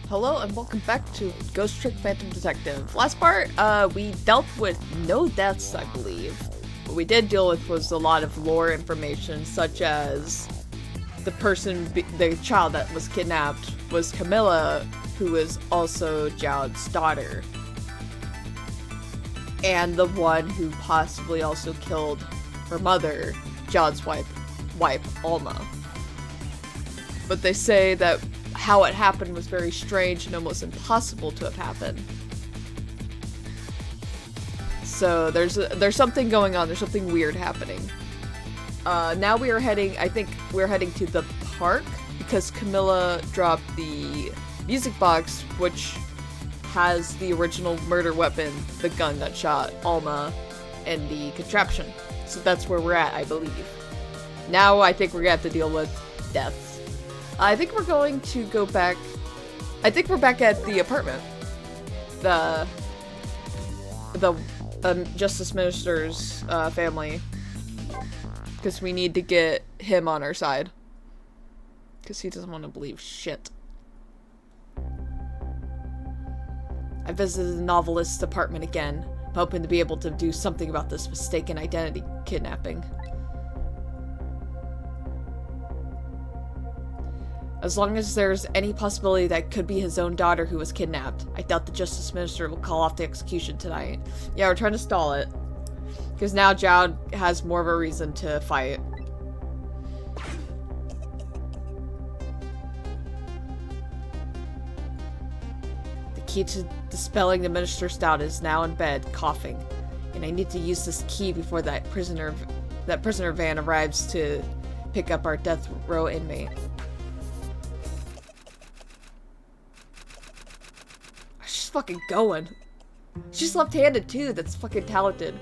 Hello and welcome back to Ghost Trick Phantom Detective. Last part, we dealt with no deaths, I believe. What we did deal with was a lot of lore information, such as the child that was kidnapped was Camilla, who is also Jowd's daughter. And the one who possibly also killed her mother, Jowd's wife, Alma. But they say that how it happened was very strange and almost impossible to have happened. So there's something going on. There's something weird happening. Now we are heading. I think we're heading to the park because Camilla dropped the music box, which has the original murder weapon, the gun that shot Alma, and the contraption. So that's where we're at, I believe. Now I think we're gonna have to deal with deaths. I think we're going to go back. I think we're back at the apartment. The Justice Minister's family. Because we need to get him on our side. Because he doesn't want to believe shit. I visited the novelist's apartment again, hoping to be able to do something about this mistaken identity kidnapping. As long as there's any possibility that it could be his own daughter who was kidnapped, I doubt the Justice Minister will call off the execution tonight. Yeah, we're trying to stall it. Because now Jowd has more of a reason to fight. The key to dispelling the Minister's doubt is now in bed, coughing. And I need to use this key before that prisoner van arrives to pick up our death row inmate. She's fucking going. She's left-handed too. That's fucking talented.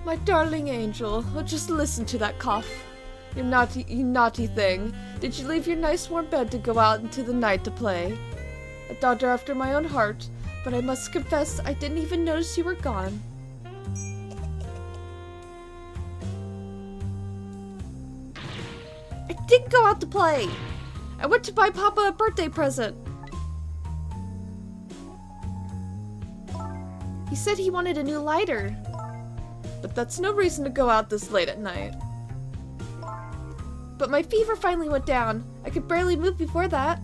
My darling angel, oh, just listen to that cough. You naughty thing. Did you leave your nice warm bed to go out into the night to play? A daughter after my own heart, but I must confess I didn't even notice you were gone. I didn't go out to play. I went to buy Papa a birthday present. He said he wanted a new lighter. But that's no reason to go out this late at night. But my fever finally went down. I could barely move before that.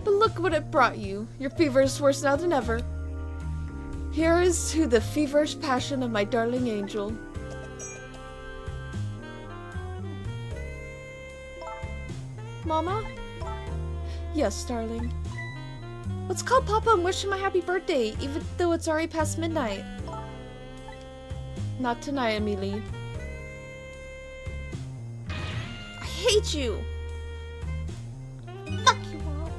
But look what it brought you. Your fever is worse now than ever. Here is to the feverish passion of my darling angel. Mama? Yes, darling. Let's call Papa and wish him a happy birthday, even though it's already past midnight. Not tonight, Amelie. I hate you! Fuck you, Mom.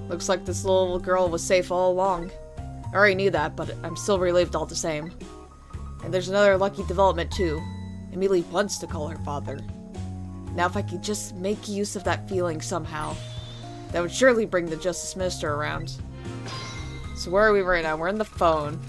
Looks like this little girl was safe all along. I already knew that, but I'm still relieved all the same. And there's another lucky development too. Amelie wants to call her father. Now if I could just make use of that feeling somehow, that would surely bring the Justice Minister around. So where are we right now? We're in the phone.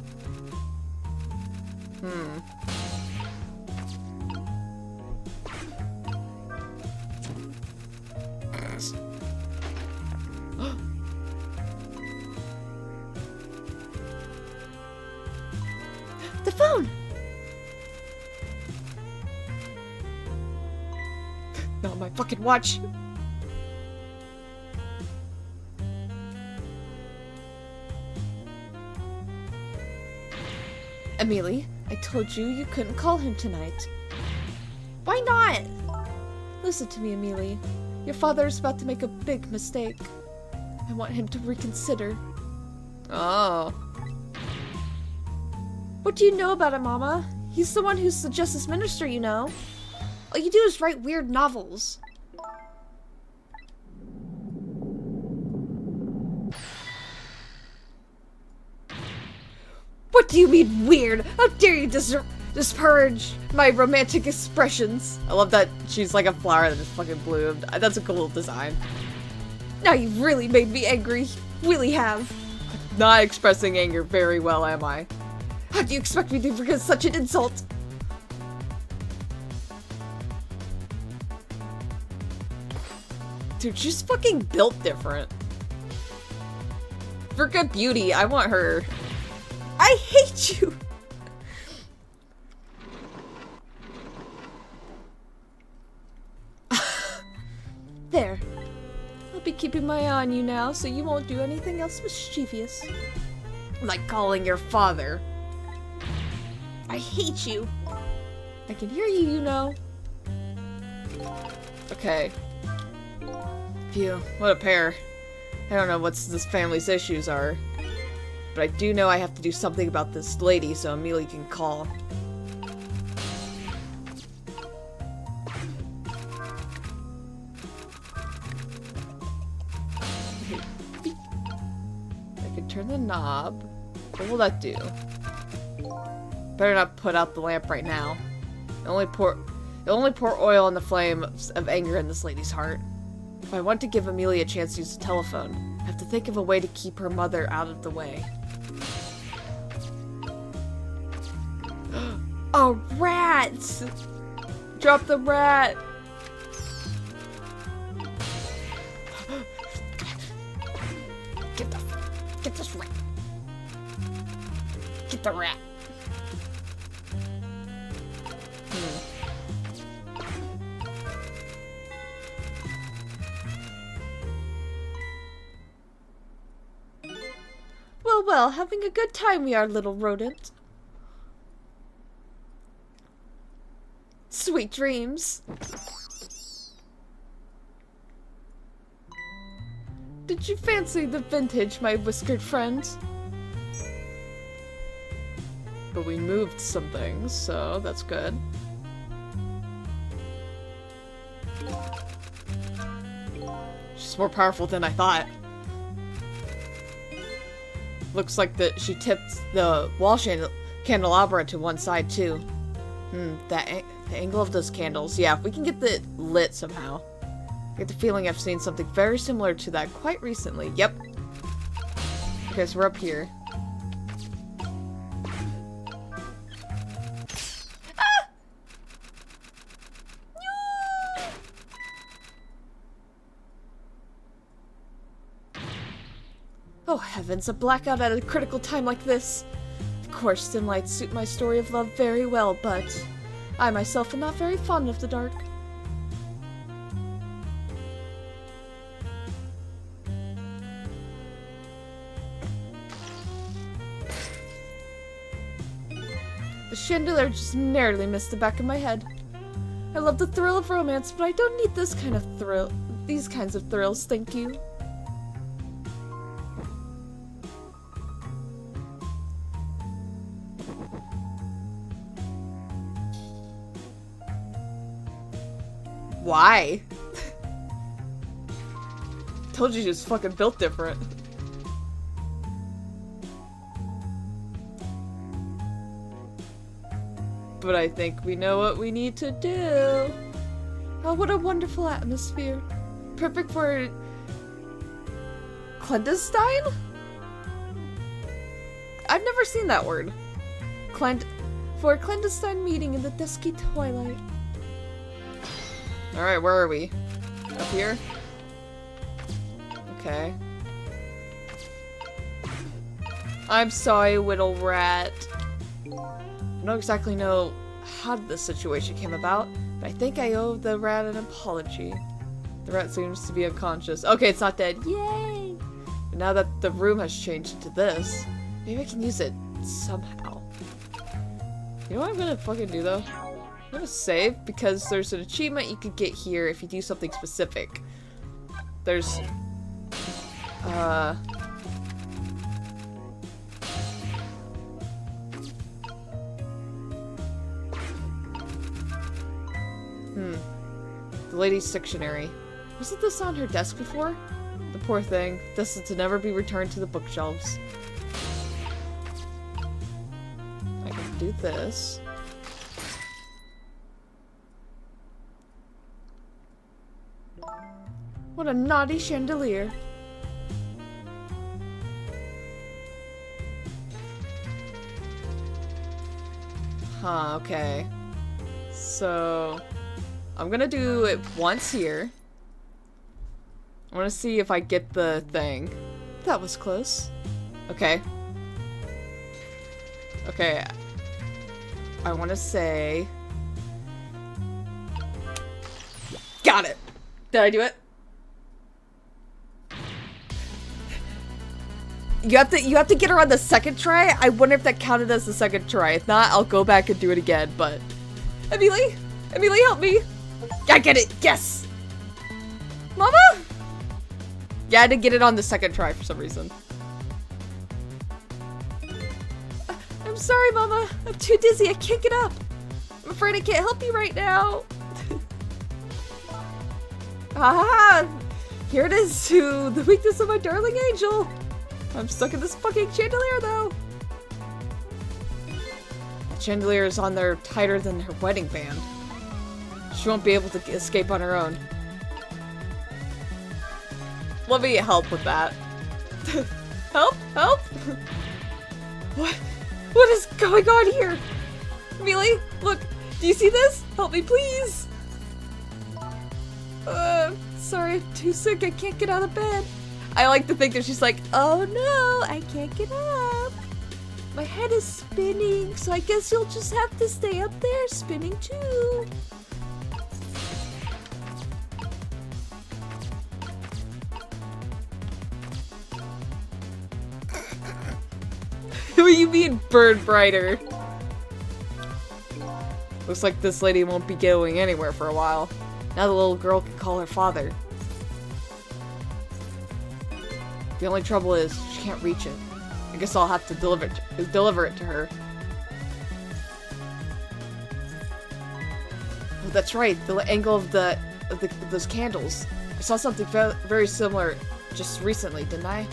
The phone! Not my fucking watch. Amelie, I told you you couldn't call him tonight. Why not? Listen to me, Amelie. Your father is about to make a big mistake. I want him to reconsider. Oh. What do you know about him, Mama? He's the one who's the Justice Minister, you know. All you do is write weird novels. What do you mean weird? How dare you disparage my romantic expressions? I love that she's like a flower that just fucking bloomed. That's a cool design. Now you've really made me angry. Really have. Not expressing anger very well, am I? How do you expect me to forget such an insult? Dude, she's fucking built different. Forget beauty, I want her. I hate you! There. I'll be keeping my eye on you now, so you won't do anything else mischievous. Like calling your father. I hate you. I can hear you, you know. Okay. Phew, what a pair. I don't know what this family's issues are. But I do know I have to do something about this lady so Amelia can call. I can turn the knob. What will that do? Better not put out the lamp right now. It'll only pour oil on the flame of anger in this lady's heart. If I want to give Amelia a chance to use the telephone, I have to think of a way to keep her mother out of the way. A rat! Drop the rat! Get this rat! Get the rat! Well, well, having a good time we are, little rodent. Sweet dreams. Did you fancy the vintage, my whiskered friend? But we moved some things, so that's good. She's more powerful than I thought. Looks like she tipped the wall candelabra to one side too. The angle of those candles. Yeah, if we can get it lit somehow. I get the feeling I've seen something very similar to that quite recently. Yep. Okay, so we're up here. Ah! Oh heavens, a blackout at a critical time like this. Of course, dim lights suit my story of love very well, but I myself am not very fond of the dark. The chandelier just narrowly missed the back of my head. I love the thrill of romance, but I don't need this kind of thrill. These kinds of thrills, thank you. Why? Told you she was fucking built different. But I think we know what we need to do. Oh, what a wonderful atmosphere. Perfect for clandestine? I've never seen that word. For a clandestine meeting in the dusky twilight. Alright, where are we? Up here? Okay. I'm sorry, little rat. I don't exactly know how this situation came about, but I think I owe the rat an apology. The rat seems to be unconscious. Okay, it's not dead. Yay! But now that the room has changed into this, maybe I can use it somehow. You know what I'm gonna fucking do though? I'm gonna save because there's an achievement you could get here if you do something specific. There's the lady's dictionary. Wasn't this on her desk before? The poor thing, destined to never be returned to the bookshelves. I can do this. What a naughty chandelier. Huh, okay. So, I'm gonna do it once here. I wanna see if I get the thing. That was close. Okay. Okay. I wanna say... Got it! Did I do it? You have to get her on the second try? I wonder if that counted as the second try. If not, I'll go back and do it again, but... Emily? Emily, help me! I get it! Yes! Mama? Yeah, I had to get it on the second try for some reason. I'm sorry, Mama. I'm too dizzy. I can't get up. I'm afraid I can't help you right now. Ah! Here it is to the weakness of my darling angel. I'm stuck in this fucking chandelier, though. The chandelier is on there tighter than her wedding band. She won't be able to escape on her own. Let me help with that. Help? Help? What? What is going on here? Really? Look, do you see this? Help me, please. Sorry, I'm too sick. I can't get out of bed. I like to think that she's like, oh no, I can't get up. My head is spinning, so I guess you'll just have to stay up there spinning too. What do you mean, burn brighter? Looks like this lady won't be going anywhere for a while. Now the little girl can call her father. The only trouble is, she can't reach it. I guess I'll have to deliver it to her. Oh, that's right. The angle of those candles. I saw something very similar just recently, didn't I?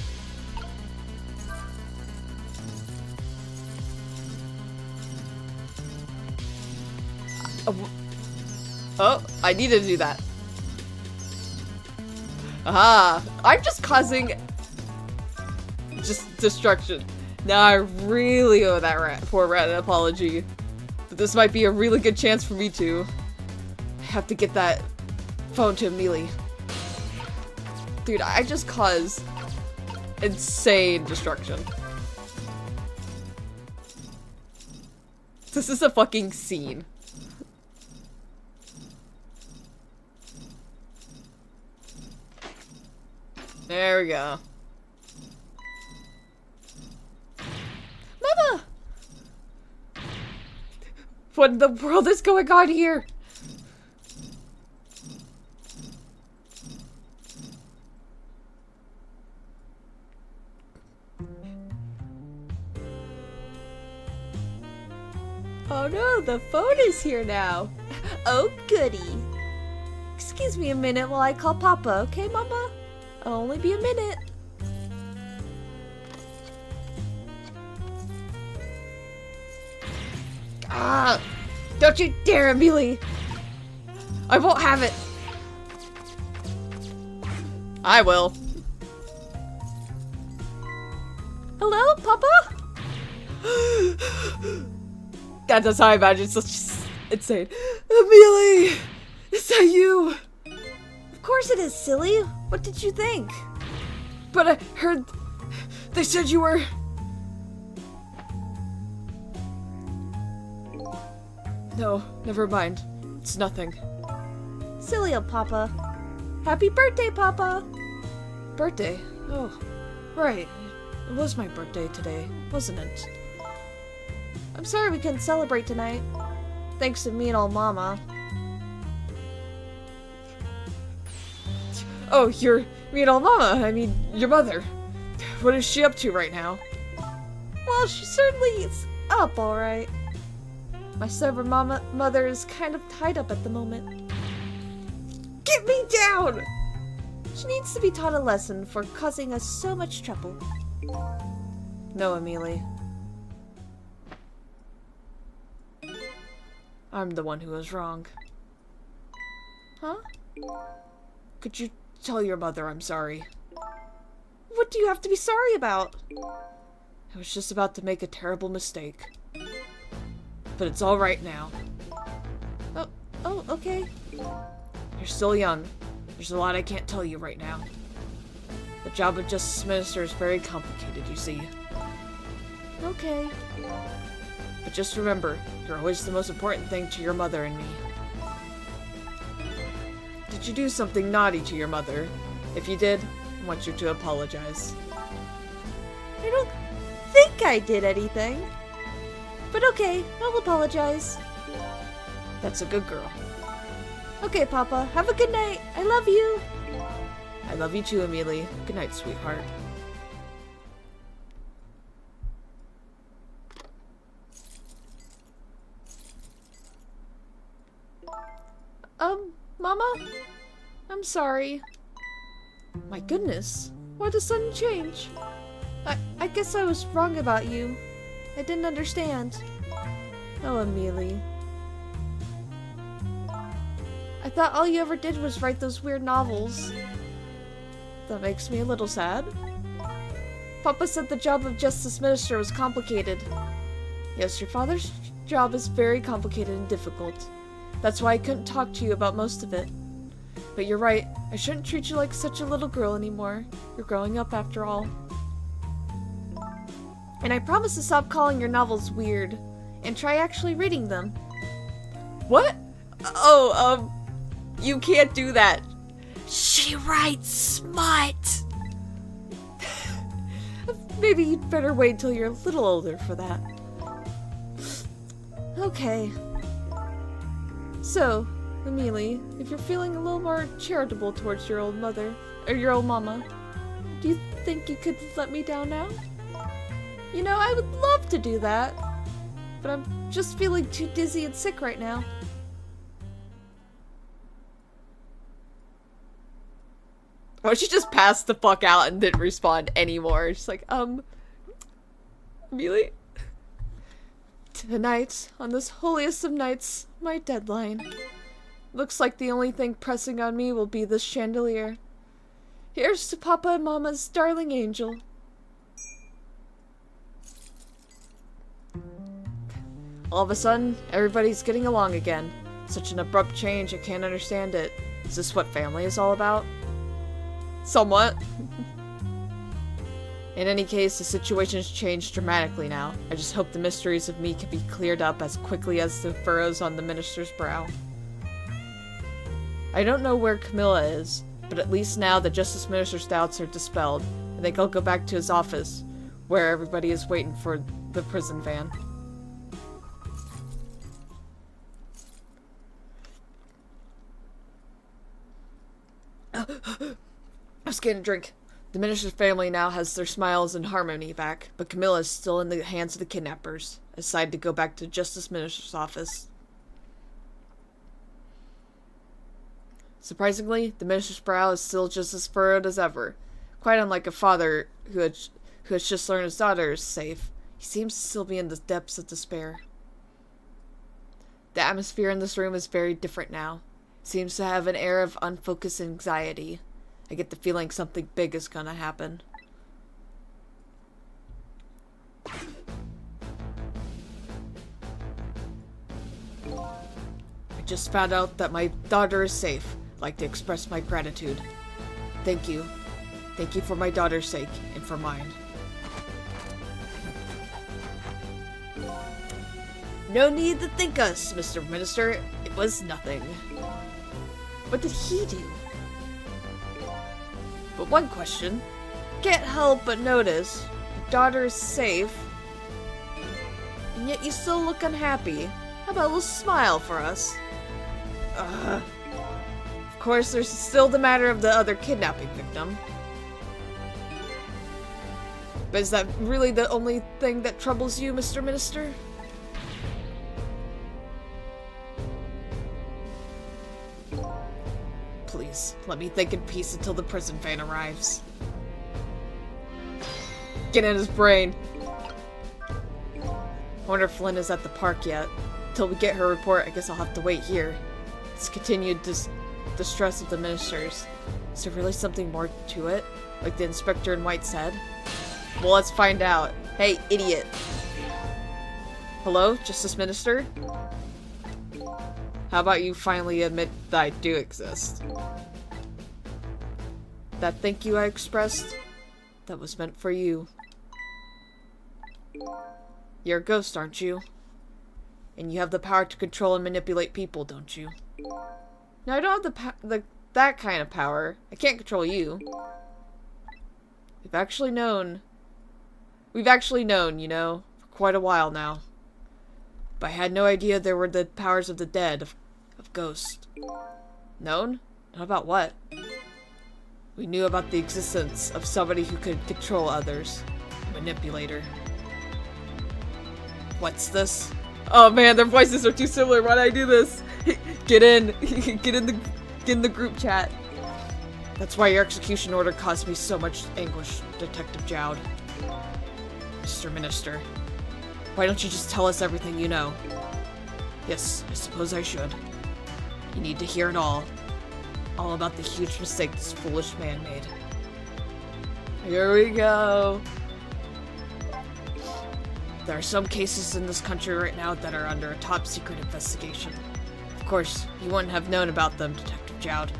Oh, I needed to do that. Aha! I'm just causing destruction. Now I really owe that poor rat an apology. But this might be a really good chance for me to. I have to get that phone to Amelie. Dude, I just caused insane destruction. This is a fucking scene. There we go. Mama! What in the world is going on here? Oh no, the phone is here now. Oh goody. Excuse me a minute while I call Papa, okay, Mama? I'll only be a minute. Ah! Don't you dare, Amelie! I won't have it! I will. Hello, Papa? That's how I imagine it's such insane. Amelie! Is that you? Of course it is, silly. What did you think? But I heard they said you were... No, never mind. It's nothing. Silly old Papa. Happy birthday, Papa! Birthday? Oh, right. It was my birthday today, wasn't it? I'm sorry we couldn't celebrate tonight. Thanks to me and old Mama. Oh, you're me and old Mama. I mean, your mother. What is she up to right now? Well, she certainly is up, alright. My stubborn mother is kind of tied up at the moment. Get me down! She needs to be taught a lesson for causing us so much trouble. No, Amelie. I'm the one who was wrong. Huh? Could you tell your mother I'm sorry? What do you have to be sorry about? I was just about to make a terrible mistake. but it's alright now. Oh, okay. You're still young. There's a lot I can't tell you right now. The job of Justice Minister is very complicated, you see. Okay. But just remember, you're always the most important thing to your mother and me. Did you do something naughty to your mother? If you did, I want you to apologize. I don't think I did anything. But okay, I'll apologize. That's a good girl. Okay, Papa. Have a good night. I love you. I love you too, Amelie. Good night, sweetheart. Mama? I'm sorry. My goodness. Why the sudden change? I guess I was wrong about you. I didn't understand. Oh, Amelie. I thought all you ever did was write those weird novels. That makes me a little sad. Papa said the job of Justice Minister was complicated. Yes, your father's job is very complicated and difficult. That's why I couldn't talk to you about most of it. But you're right, I shouldn't treat you like such a little girl anymore. You're growing up after all. And I promise to stop calling your novels weird, and try actually reading them. What? Oh, you can't do that. She writes smut! Maybe you'd better wait till you're a little older for that. Okay. So, Amelie, if you're feeling a little more charitable towards your old mother, or your old mama, do you think you could let me down now? You know, I would love to do that, but I'm just feeling too dizzy and sick right now. Why don't you just pass the fuck out and didn't respond anymore? She's like, Amelie? Tonight, on this holiest of nights, my deadline. Looks like the only thing pressing on me will be this chandelier. Here's to Papa and Mama's darling angel. All of a sudden, everybody's getting along again. Such an abrupt change, I can't understand it. Is this what family is all about? Somewhat. In any case, the situation's changed dramatically now. I just hope the mysteries of me can be cleared up as quickly as the furrows on the minister's brow. I don't know where Camilla is, but at least now the Justice Minister's doubts are dispelled. I think I'll go back to his office, where everybody is waiting for the prison van. I was getting a drink. The minister's family now has their smiles and harmony back, but Camilla is still in the hands of the kidnappers. I decided to go back to the Justice Minister's office. Surprisingly, the minister's brow is still just as furrowed as ever. Quite unlike a father who has just learned his daughter is safe, he seems to still be in the depths of despair. The atmosphere in this room is very different now. It seems to have an air of unfocused anxiety. I get the feeling something big is gonna happen. I just found out that my daughter is safe. I'd like to express my gratitude. Thank you. Thank you for my daughter's sake, and for mine. No need to thank us, Mr. Minister. It was nothing. What did he do? But one question. Can't help but notice your daughter is safe, and yet you still look unhappy. How about a little smile for us? Of course, there's still the matter of the other kidnapping victim. But is that really the only thing that troubles you, Mr. Minister? Please, let me think in peace until the prison van arrives. Get in his brain. I wonder if Flynn is at the park yet. Till we get her report, I guess I'll have to wait here. It's continued distress of the ministers. Is there really something more to it? Like the inspector in white said? Well, let's find out. Hey, idiot. Hello, Justice Minister? How about you finally admit that I do exist? That thank you I expressed, that was meant for you. You're a ghost, aren't you? And you have the power to control and manipulate people, don't you? No, I don't have that kind of power. I can't control you. We've actually known, you know, for quite a while now. But I had no idea there were the powers of the dead, of ghosts. Known? Not about what? We knew about the existence of somebody who could control others. A manipulator. What's this? Oh man, their voices are too similar. Why'd I do this? Get in. Get in the group chat. That's why your execution order caused me so much anguish, Detective Jowd. Mr. Minister. Why don't you just tell us everything you know? Yes, I suppose I should. You need to hear it all. All about the huge mistake this foolish man made. Here we go. There are some cases in this country right now that are under a top secret investigation. Of course, you wouldn't have known about them, Detective Jowd.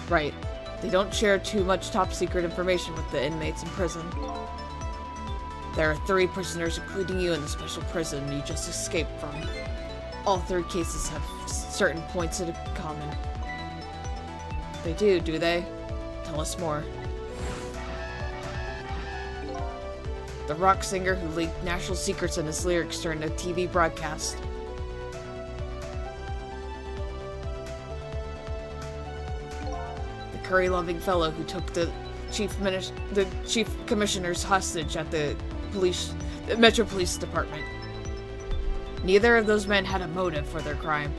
Right. They don't share too much top secret information with the inmates in prison. There are 3 prisoners, including you, in the special prison you just escaped from. All 3 cases have certain points in common. They do they? Tell us more. The rock singer who leaked national secrets in his lyrics during a TV broadcast. The curry-loving fellow who took the chief commissioners hostage at the Metro Police Department. Neither of those men had a motive for their crime,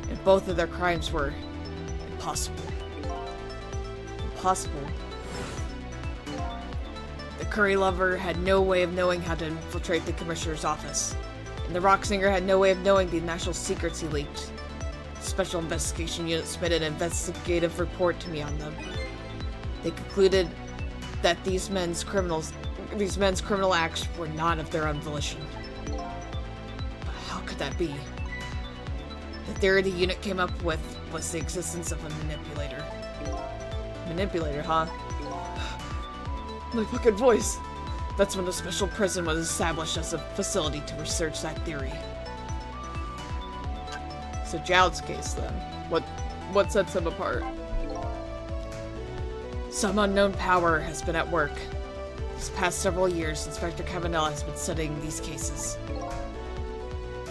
and both of their crimes were impossible. Impossible. The curry lover had no way of knowing how to infiltrate the commissioner's office, and the rock singer had no way of knowing the national secrets he leaked. The Special Investigation Unit submitted an investigative report to me on them. They concluded that these men's criminal acts were not of their own volition. But how could that be? The theory the unit came up with was the existence of a manipulator. Manipulator, huh? My fucking voice! That's when the special prison was established as a facility to research that theory. So Jowd's case, then. What sets him apart? Some unknown power has been at work. These past several years, Inspector Cabanella has been studying these cases.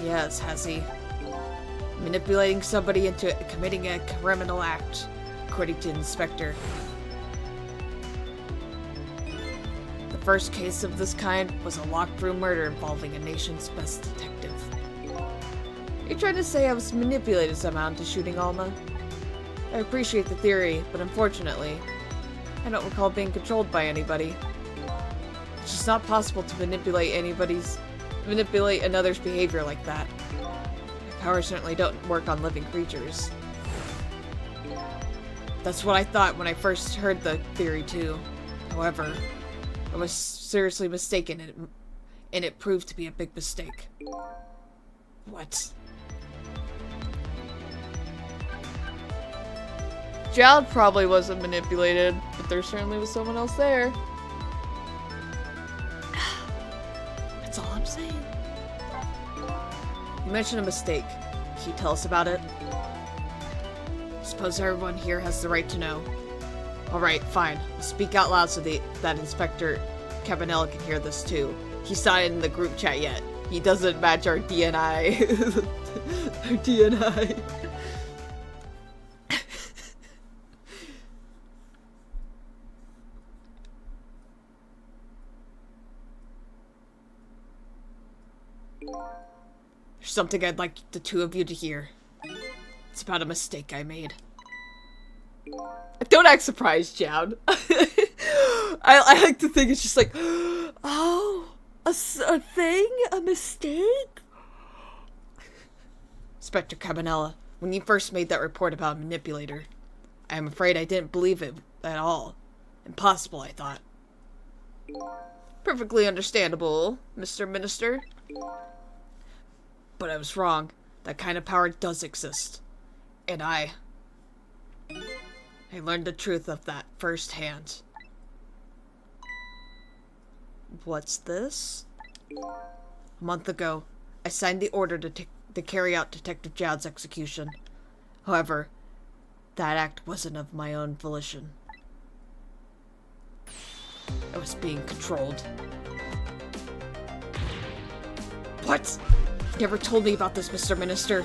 Yes, has he? Manipulating somebody into committing a criminal act, according to the Inspector. The first case of this kind was a locked room murder involving a nation's best detective. You're trying to say I was manipulated somehow into shooting Alma? I appreciate the theory, but unfortunately, I don't recall being controlled by anybody. It's just not possible to manipulate another's behavior like that. My powers certainly don't work on living creatures. That's what I thought when I first heard the theory too. However, I was seriously mistaken and it proved to be a big mistake. What? Jowd probably wasn't manipulated, but there certainly was someone else there. That's all I'm saying. You mentioned a mistake. Can you tell us about it? Suppose everyone here has the right to know. Alright, fine. I'll speak out loud so that Inspector Cabanella can hear this too. He's not in the group chat yet. He doesn't match our DNI. Our DNI. There's something I'd like the 2 of you to hear. It's about a mistake I made. Don't act surprised, Jowd. I like to think it's just like, oh, a thing? A mistake? Inspector Cabanella, when you first made that report about a manipulator, I am afraid I didn't believe it at all. Impossible, I thought. Perfectly understandable, Mr. Minister. But I was wrong. That kind of power does exist. And I learned the truth of that firsthand. What's this? A month ago, I signed the order to carry out Detective Jowd's execution. However, that act wasn't of my own volition. I was being controlled. What? You never told me about this, Mr. Minister.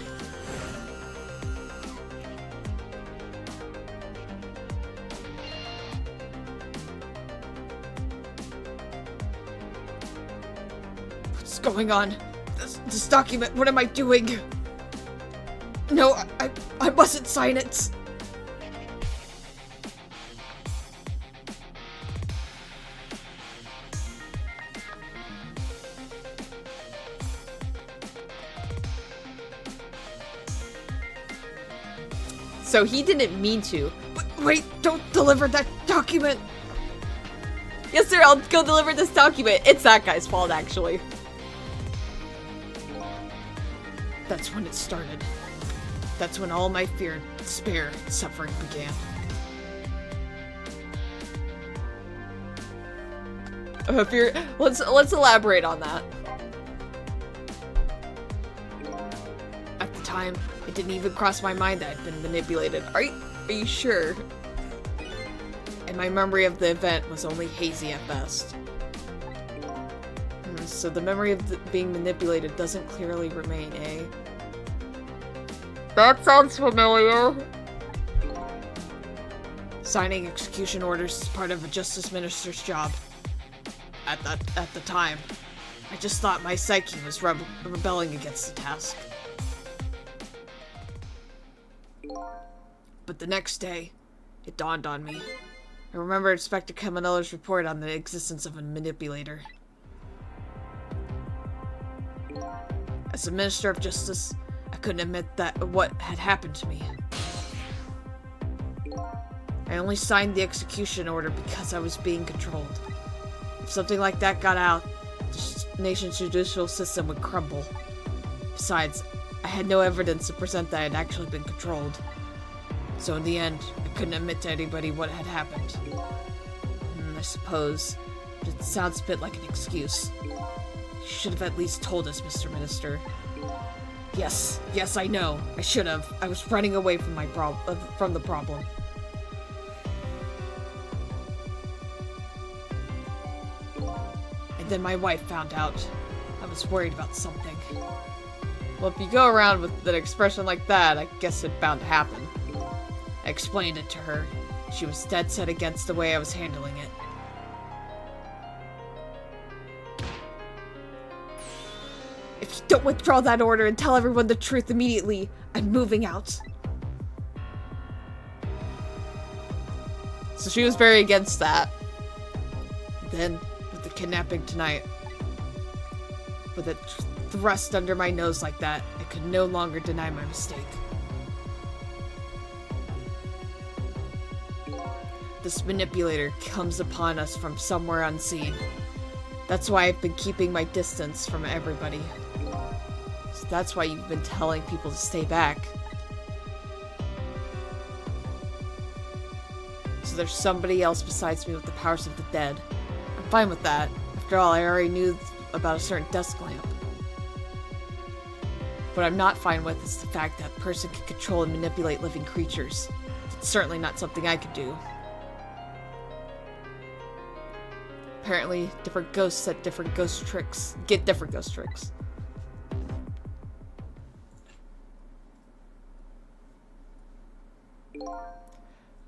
What's going on? This document, what am I doing? No, I mustn't sign it. So he didn't mean to. Wait, don't deliver that document! Yes, sir, I'll go deliver this document. It's that guy's fault, actually. That's when it started. That's when all my fear, despair, and suffering began. Let's elaborate on that. At the time, it didn't even cross my mind that I'd been manipulated. Are you sure? And my memory of the event was only hazy at best. So the memory of being manipulated doesn't clearly remain, eh? That sounds familiar. Signing execution orders is part of a justice minister's job. At the time, I just thought my psyche was rebelling against the task. But the next day, it dawned on me. I remember Inspector Caminella's report on the existence of a manipulator. As a Minister of Justice, I couldn't admit that what had happened to me. I only signed the execution order because I was being controlled. If something like that got out, the nation's judicial system would crumble. Besides, I had no evidence to present that I had actually been controlled. So in the end, I couldn't admit to anybody what had happened. I suppose it sounds a bit like an excuse. You should have at least told us, Mr. Minister. Yes, I know. I should have. I was running away from from the problem. And then my wife found out. I was worried about something. Well, if you go around with an expression like that, I guess it's bound to happen. I explained it to her. She was dead set against the way I was handling it. If you don't withdraw that order and tell everyone the truth immediately, I'm moving out. So she was very against that. Then, with the kidnapping tonight, with it thrust under my nose like that, I could no longer deny my mistake. This manipulator comes upon us from somewhere unseen. That's why I've been keeping my distance from everybody. So that's why you've been telling people to stay back. So there's somebody else besides me with the powers of the dead. I'm fine with that. After all, I already knew about a certain desk lamp. What I'm not fine with is the fact that a person can control and manipulate living creatures. It's certainly not something I could do. Apparently, different ghosts get different ghost tricks.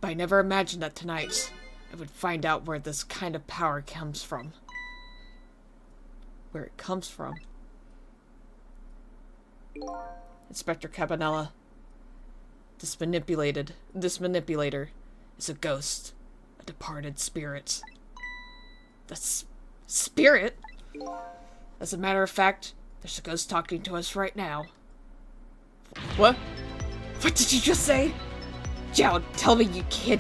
But I never imagined that tonight I would find out where this kind of power comes from. Where it comes from. Inspector Cabanella. This manipulator is a ghost. A departed spirit. That's spirit? As a matter of fact, there's a ghost talking to us right now. What? What did you just say? Jowd, tell me you can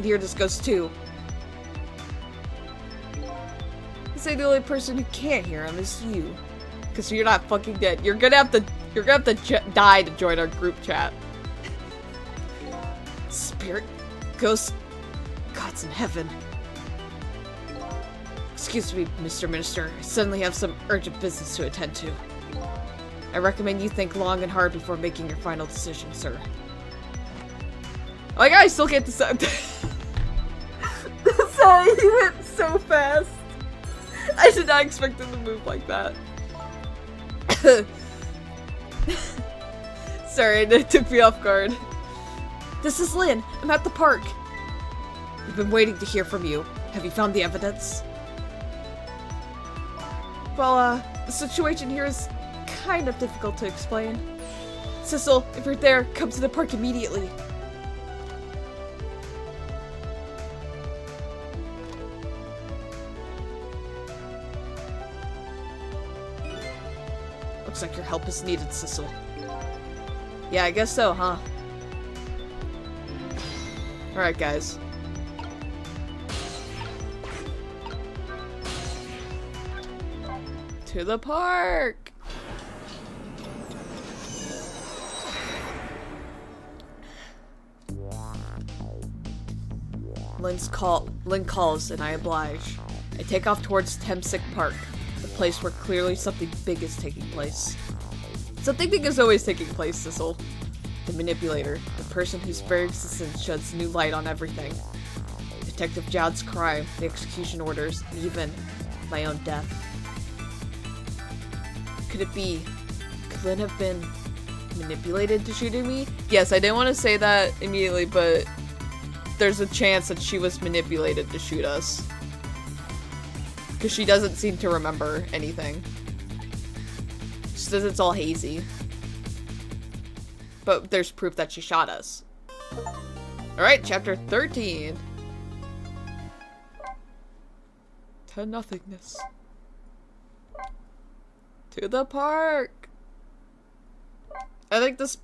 hear this ghost too. You say the only person who can't hear him is you. because you're not fucking dead. You're gonna have to die to join our group chat. Spirit, ghost, gods in heaven. Excuse me, Mr. Minister. I suddenly have some urgent business to attend to. I recommend you think long and hard before making your final decision, sir. Oh my god, I still can't decide. Sorry, he went so fast. I did not expect him to move like that. Sorry, that took me off guard. This is Lynn. I'm at the park. We've been waiting to hear from you. Have you found the evidence? Well, the situation here is kind of difficult to explain. Sissel, if you're there, come to the park immediately. Looks like your help is needed, Sissel. Yeah, I guess so, huh? Alright, guys. To the park! Lynn calls, and I oblige. I take off towards Temsick Park, the place where clearly something big is taking place. Something big is always taking place, Sissel. The manipulator, the person whose very existence sheds new light on everything. Detective Jowd's crime, the execution orders, and even my own death. Could it be? Could Lynn have been manipulated to shooting me? Yes, I didn't want to say that immediately, but there's a chance that she was manipulated to shoot us. Because she doesn't seem to remember anything. She says it's all hazy. But there's proof that she shot us. Alright, chapter 13. To nothingness. To the park. I think this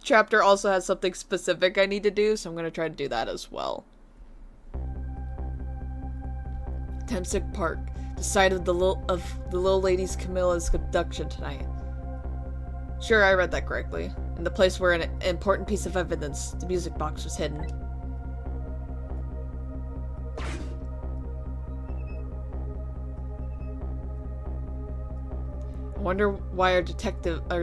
chapter also has something specific I need to do, so I'm gonna try to do that as well. Temsick Park, the site of the little lady's Camilla's abduction tonight. Sure, I read that correctly. And the place where an important piece of evidence, the music box, was hidden. I wonder why our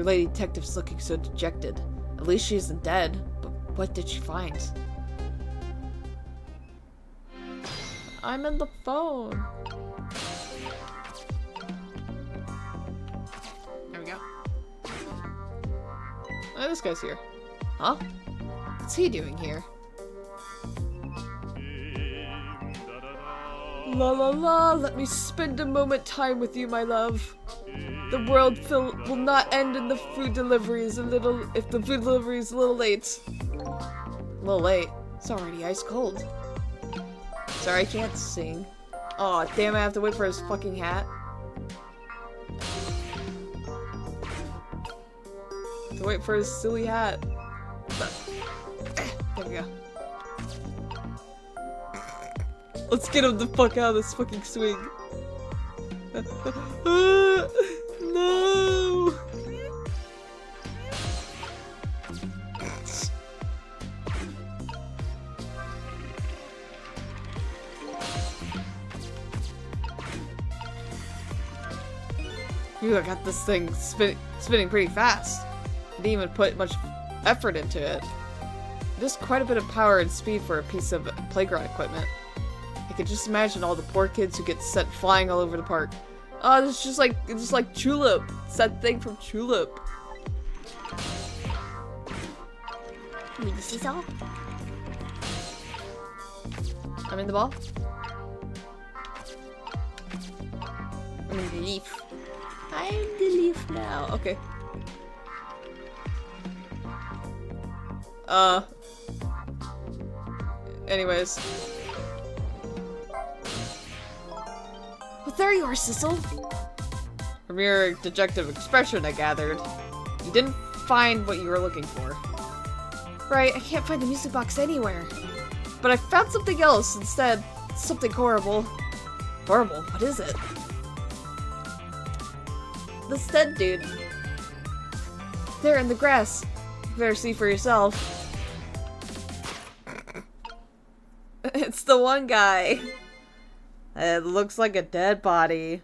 lady detective's looking so dejected. At least she isn't dead, but what did she find? I'm in the phone. There we go. Oh, this guy's here. Huh? What's he doing here? La la la, let me spend a moment time with you, my love. The world will not end in the food delivery if the food delivery is a little late. A little late? It's already ice cold. Sorry, I can't sing. Oh, damn, I have to wait for his fucking hat. To wait for his silly hat. There we go. Let's get him the fuck out of this fucking swing. No! Ooh, I got this thing spinning pretty fast. I didn't even put much effort into it. There's quite a bit of power and speed for a piece of playground equipment. I could just imagine all the poor kids who get sent flying all over the park. Oh, it's just like Tulip. It's that thing from Tulip. Need to see so? I'm in the ball. I'm in the leaf. I'm the leaf now. Okay. Anyways. Well, there you are, Sissel. From your dejected expression, I gathered. You didn't find what you were looking for. Right, I can't find the music box anywhere. But I found something else instead. Something horrible. Horrible? What is it? this dead dude. There in the grass. You better see for yourself. It's the one guy. It looks like a dead body.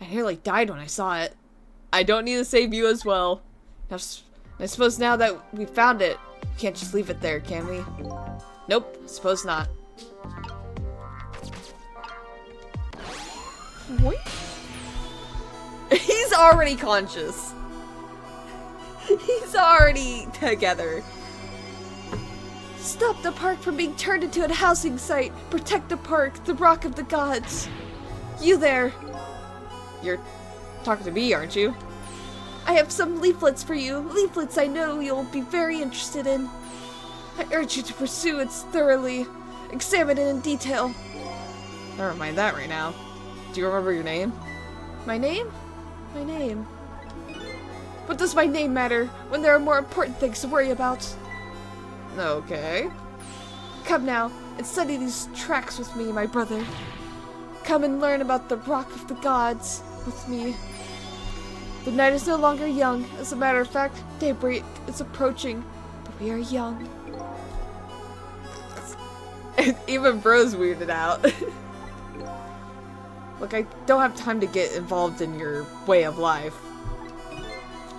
I nearly died when I saw it. I don't need to save you as well. Now, I suppose now that we found it, we can't just leave it there, can we? Nope, suppose not. What? He's already conscious. He's already together. Stop the park from being turned into a housing site. Protect the park, the rock of the gods. You there. You're talking to me, aren't you? I have some leaflets for you. Leaflets I know you'll be very interested in. I urge you to pursue it thoroughly. Examine it in detail. Never mind that right now. Do you remember your name? My name? My name. What does my name matter when there are more important things to worry about? Okay. Come now and study these tracks with me, my brother. Come and learn about the Rock of the Gods with me. The night is no longer young. As a matter of fact, daybreak is approaching, but we are young. Even Bro's weirded out. Look, I don't have time to get involved in your way of life.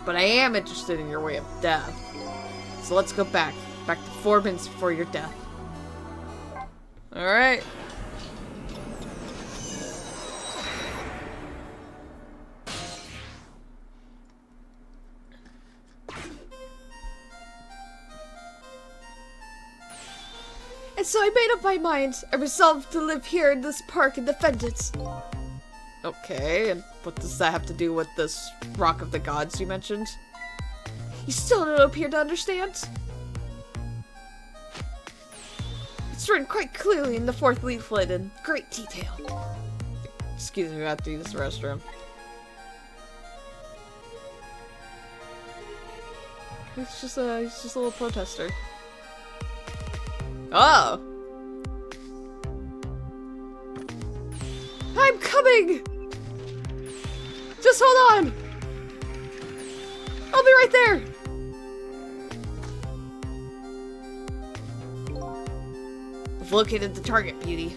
But I am interested in your way of death. So let's go back. Back to 4 minutes before your death. Alright. And so I made up my mind. I resolved to live here in this park and defend it. Okay, and what does that have to do with this Rock of the Gods you mentioned? You still don't appear to understand? It's written quite clearly in the 4th leaflet in great detail. Excuse me, I have to use the restroom. He's just a little protester. Oh! I'm coming! Just hold on! I'll be right there! I've located the target, Beauty.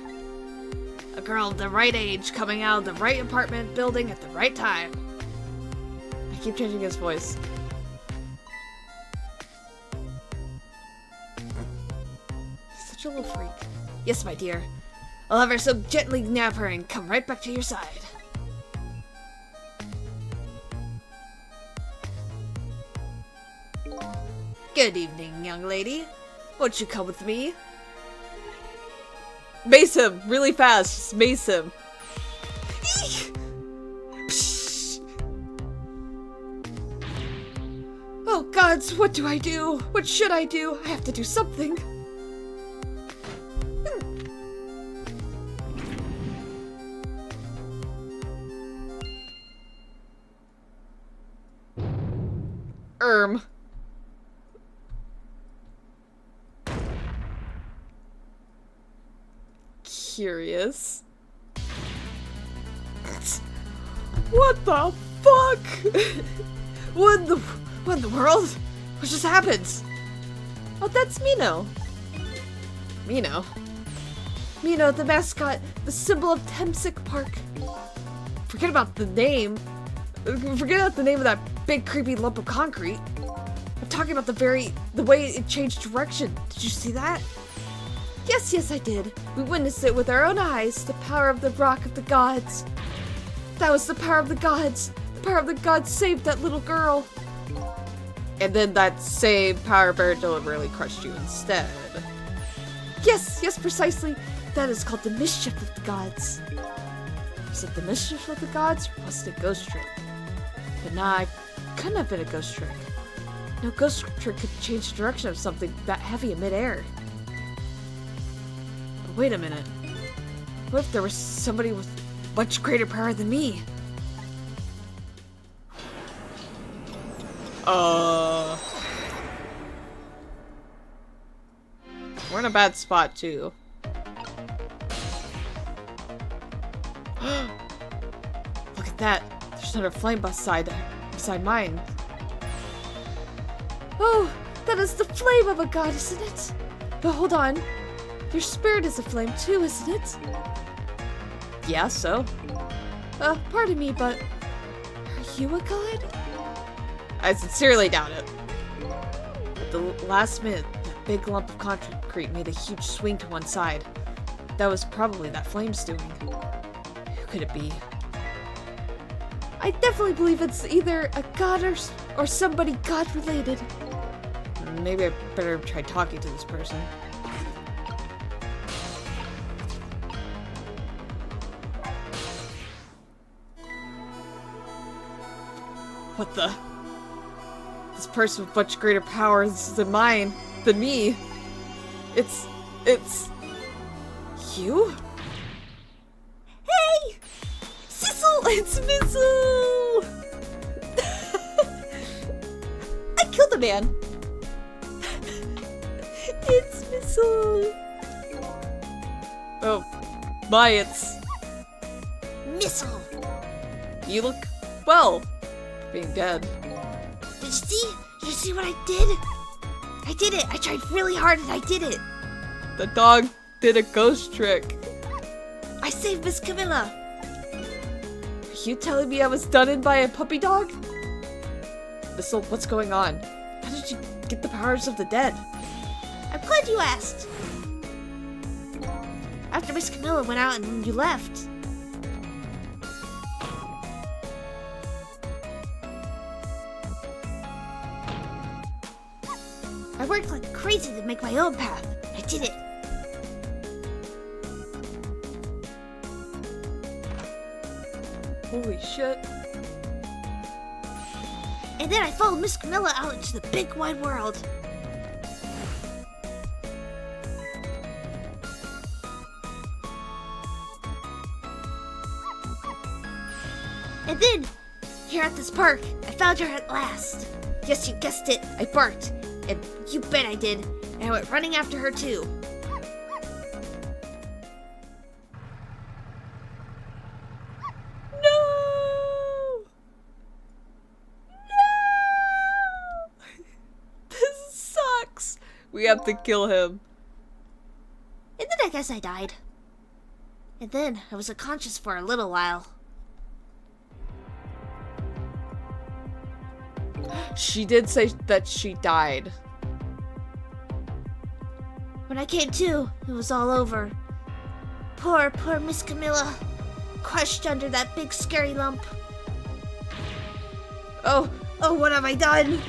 A girl of the right age coming out of the right apartment building at the right time. I keep changing his voice. Such a little freak. Yes, my dear. I'll have her so gently nab her and come right back to your side. Good evening, young lady. Won't you come with me? Mace him! Really fast! Just mace him. Eek! Psh! Oh gods, what do I do? What should I do? I have to do something. Curious. What the fuck? What in the world? What just happened? Oh, that's Mino. Mino? Mino, the mascot, the symbol of Temsic Park. Forget about the name. Forget about the name of that big creepy lump of concrete. I'm talking about the way it changed direction. Did you see that? Yes, I did. We witnessed it with our own eyes. The power of the Rock of the Gods. That was the power of the gods. The power of the gods saved that little girl. And then that same power bear deliberately crushed you instead. Yes, precisely. That is called the mischief of the gods. Was it the mischief of the gods, or was it a ghost trick? But nah, it couldn't have been a ghost trick. No ghost trick could change the direction of something that heavy in midair. But wait a minute. What if there was somebody with much greater power than me? We're in a bad spot too. Look at that, there's another flame beside mine. Oh, that is the flame of a god, isn't it? But hold on. Your spirit is a flame too, isn't it? Yeah, so? Pardon me, but are you a god? I sincerely doubt it. At the last minute, that big lump of concrete made a huge swing to one side. That was probably that flame's doing. Who could it be? I definitely believe it's either a god or somebody god-related. Maybe I better try talking to this person. What the? This person with much greater powers than me. It's you? Hey! Sissel! It's Sissel! I killed the man. It's Sissel. Oh, my, it's... Missile! You look well for being dead. Did you see? Did you see what I did? I did it! I tried really hard and I did it! The dog did a ghost trick. I saved Miss Camilla! Are you telling me I was done in by a puppy dog? Sissel, what's going on? How did you get the powers of the dead? I'm glad you asked. After Miss Camilla went out and you left. I worked like crazy to make my own path. I did it. Holy shit. And then I followed Miss Camilla out into the big wide world. And then, here at this park, I found her at last. Yes, you guessed it, I barked. And you bet I did. And I went running after her too. No! This sucks. We have to kill him. And then I guess I died. And then I was unconscious for a little while. She did say that she died. When I came to, it was all over. Poor Miss Camilla. Crushed under that big scary lump. Oh, what have I done?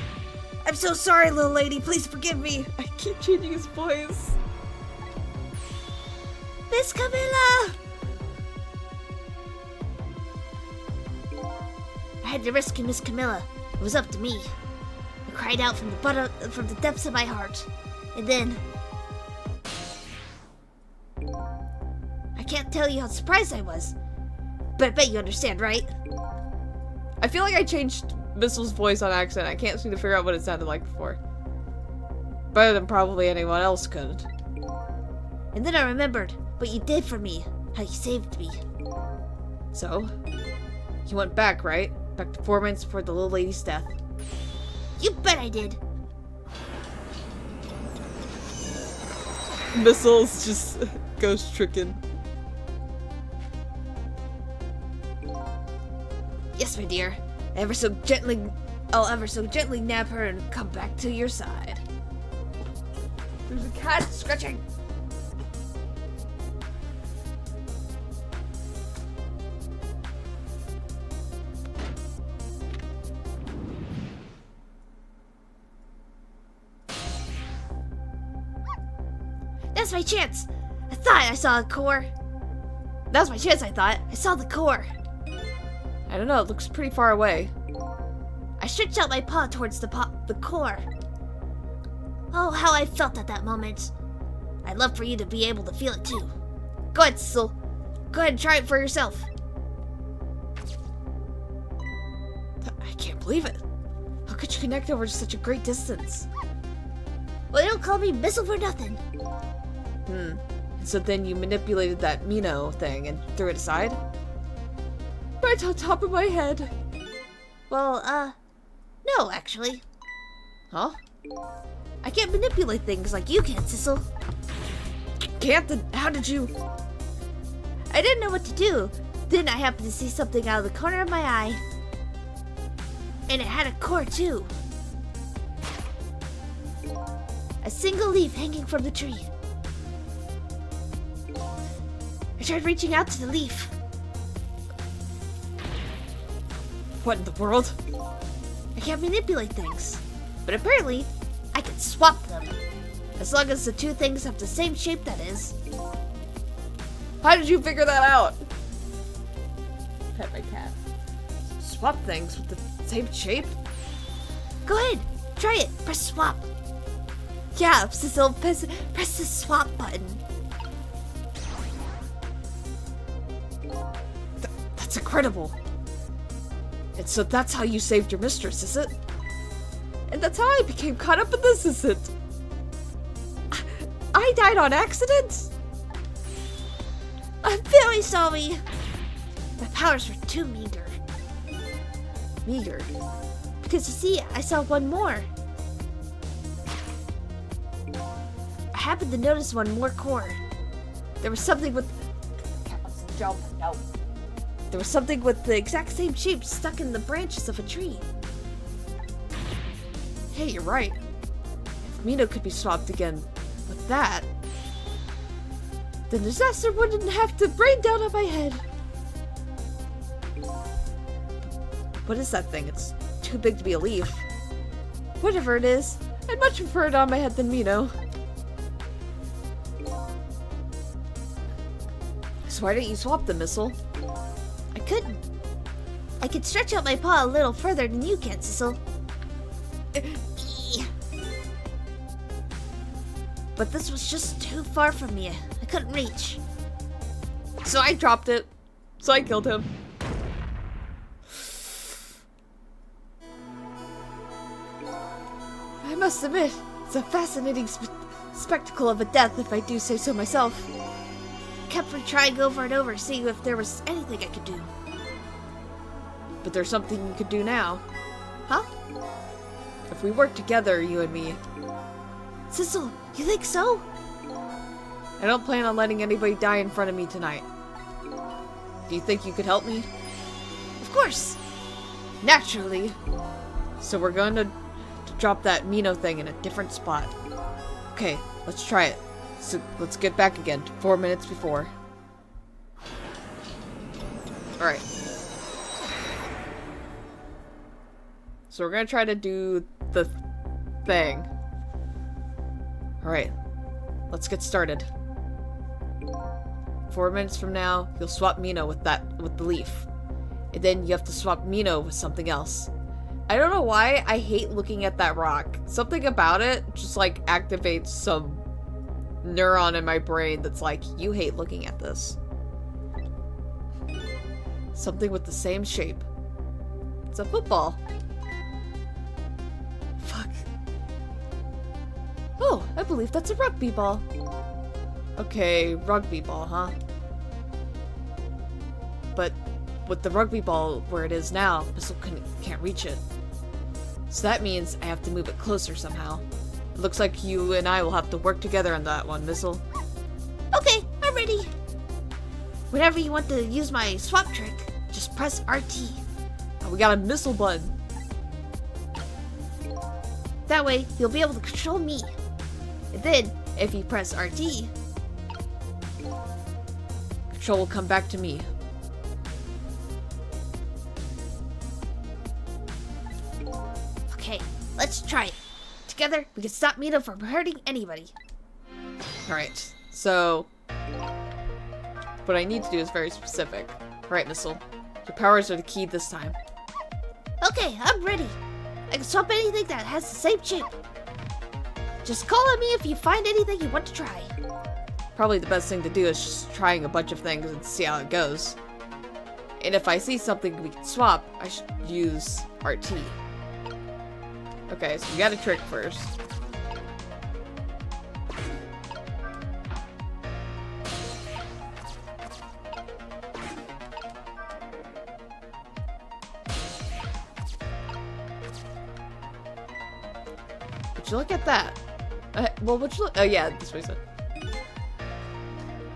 I'm so sorry, little lady. Please forgive me. I keep changing his voice. Miss Camilla! I had to rescue Miss Camilla. It was up to me. I cried out from the depths of my heart. And then... I can't tell you how surprised I was. But I bet you understand, right? I feel like I changed Missel's voice on accident. I can't seem to figure out what it sounded like before. Better than probably anyone else could. And then I remembered what you did for me. How you saved me. So? You went back, right? Back to 4 minutes before the little lady's death. You bet I did. Missel's just ghost tricking. Yes, my dear. I'll ever so gently nab her and come back to your side. There's a cat scratching. That's my chance. I thought I saw a core. That was my chance, I thought. I saw the core. I don't know, it looks pretty far away. I stretched out my paw towards the core. Oh, how I felt at that moment. I'd love for you to be able to feel it too. Go ahead, Sissel. Go ahead and try it for yourself. I can't believe it. How could you connect over such a great distance? Well, they don't call me Missile for nothing. So then you manipulated that Mino thing and threw it aside? right on top of my head. Well, no, actually. Huh? I can't manipulate things like you can, Sissel. Can't then how did you? I didn't know what to do. Then I happened to see something out of the corner of my eye. And it had a core, too. A single leaf hanging from the tree. I tried reaching out to the leaf. What in the world? I can't manipulate things. But apparently, I can swap them. As long as the two things have the same shape, that is. How did you figure that out? Pet my cat. Swap things with the same shape? Go ahead, try it. Press swap. Yeah, Sissel, press the swap button. That's incredible. And so that's how you saved your mistress, is it? And that's how I became caught up in this, is it? I died on accident? I'm very sorry. My powers were too meager. Meager. Because you see, I saw one more. I happened to notice one more core. There was something with... Cat wants to jump. No. There was something with the exact same shape stuck in the branches of a tree. Hey, you're right. If Mino could be swapped again with that, then disaster wouldn't have to rain down on my head. What is that thing? It's too big to be a leaf. Whatever it is, I'd much prefer it on my head than Mino. So why didn't you swap the missile? I couldn't. I could stretch out my paw a little further than you can, Sissel. But this was just too far from me. I couldn't reach. So I dropped it. So I killed him. I must admit, it's a fascinating spectacle of a death, if I do say so myself. Kept retrying over and over, seeing if there was anything I could do. But there's something you could do now. Huh? If we work together, you and me. Sissel, you think so? I don't plan on letting anybody die in front of me tonight. Do you think you could help me? Of course. Naturally. So we're going to drop that Mino thing in a different spot. Okay, let's try it. So let's get back again to 4 minutes before. Alright. So we're gonna try to do the thing. Alright. Let's get started. 4 minutes from now, you'll swap Mino with the leaf. And then you have to swap Mino with something else. I don't know why I hate looking at that rock. Something about it just like activates some neuron in my brain that's like, you hate looking at this. Something with the same shape. It's a football. Fuck. Oh, I believe that's a rugby ball. Okay, rugby ball, huh? But with the rugby ball where it is now, Sissel can't reach it. So that means I have to move it closer somehow. It looks like you and I will have to work together on that one, Sissel. Okay, I'm ready. Whenever you want to use my swap trick, just press RT. Oh, we got a missile button. That way, you'll be able to control me. And then, if you press RT, control will come back to me. Okay, let's try it. Together, we can stop Mino from hurting anybody. Alright, so what I need to do is very specific. Alright, Sissel. Your powers are the key this time. Okay, I'm ready. I can swap anything that has the same shape. Just call on me if you find anything you want to try. Probably the best thing to do is just trying a bunch of things and see how it goes. And if I see something we can swap, I should use RT. Okay, so we got a trick first. Would you look at that? Well, would you look? Oh yeah, this way. There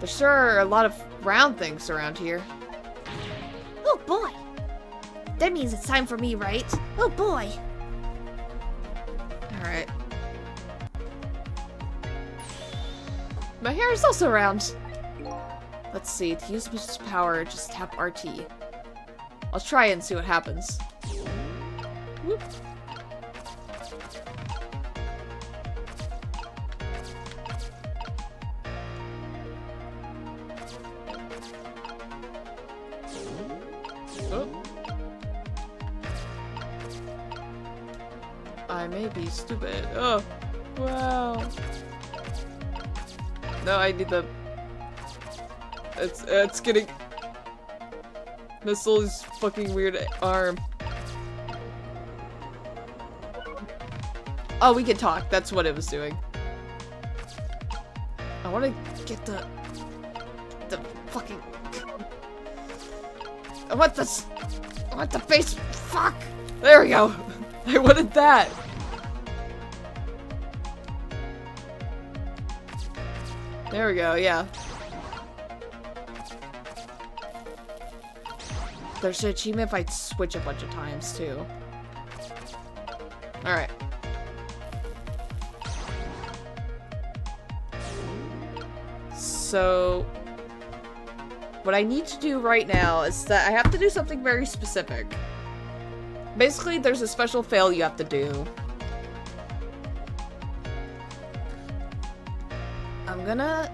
sure are a lot of round things around here. Oh boy! That means it's time for me, right? Oh boy! Alright. My hair is also round. Let's see, to use Mish's power, just tap RT. I'll try and see what happens. Whoop. Oh. I may be stupid. Oh, wow. No, I need the... It's getting... Sissel's fucking weird arm. Oh, we can talk. That's what it was doing. I want to get the fucking... I want this... I want the face... Fuck! There we go! I wanted that! There we go, yeah. There's an achievement if I switch a bunch of times, too. Alright. So... what I need to do right now is that I have to do something very specific. Basically, there's a special fail you have to do. I'm gonna...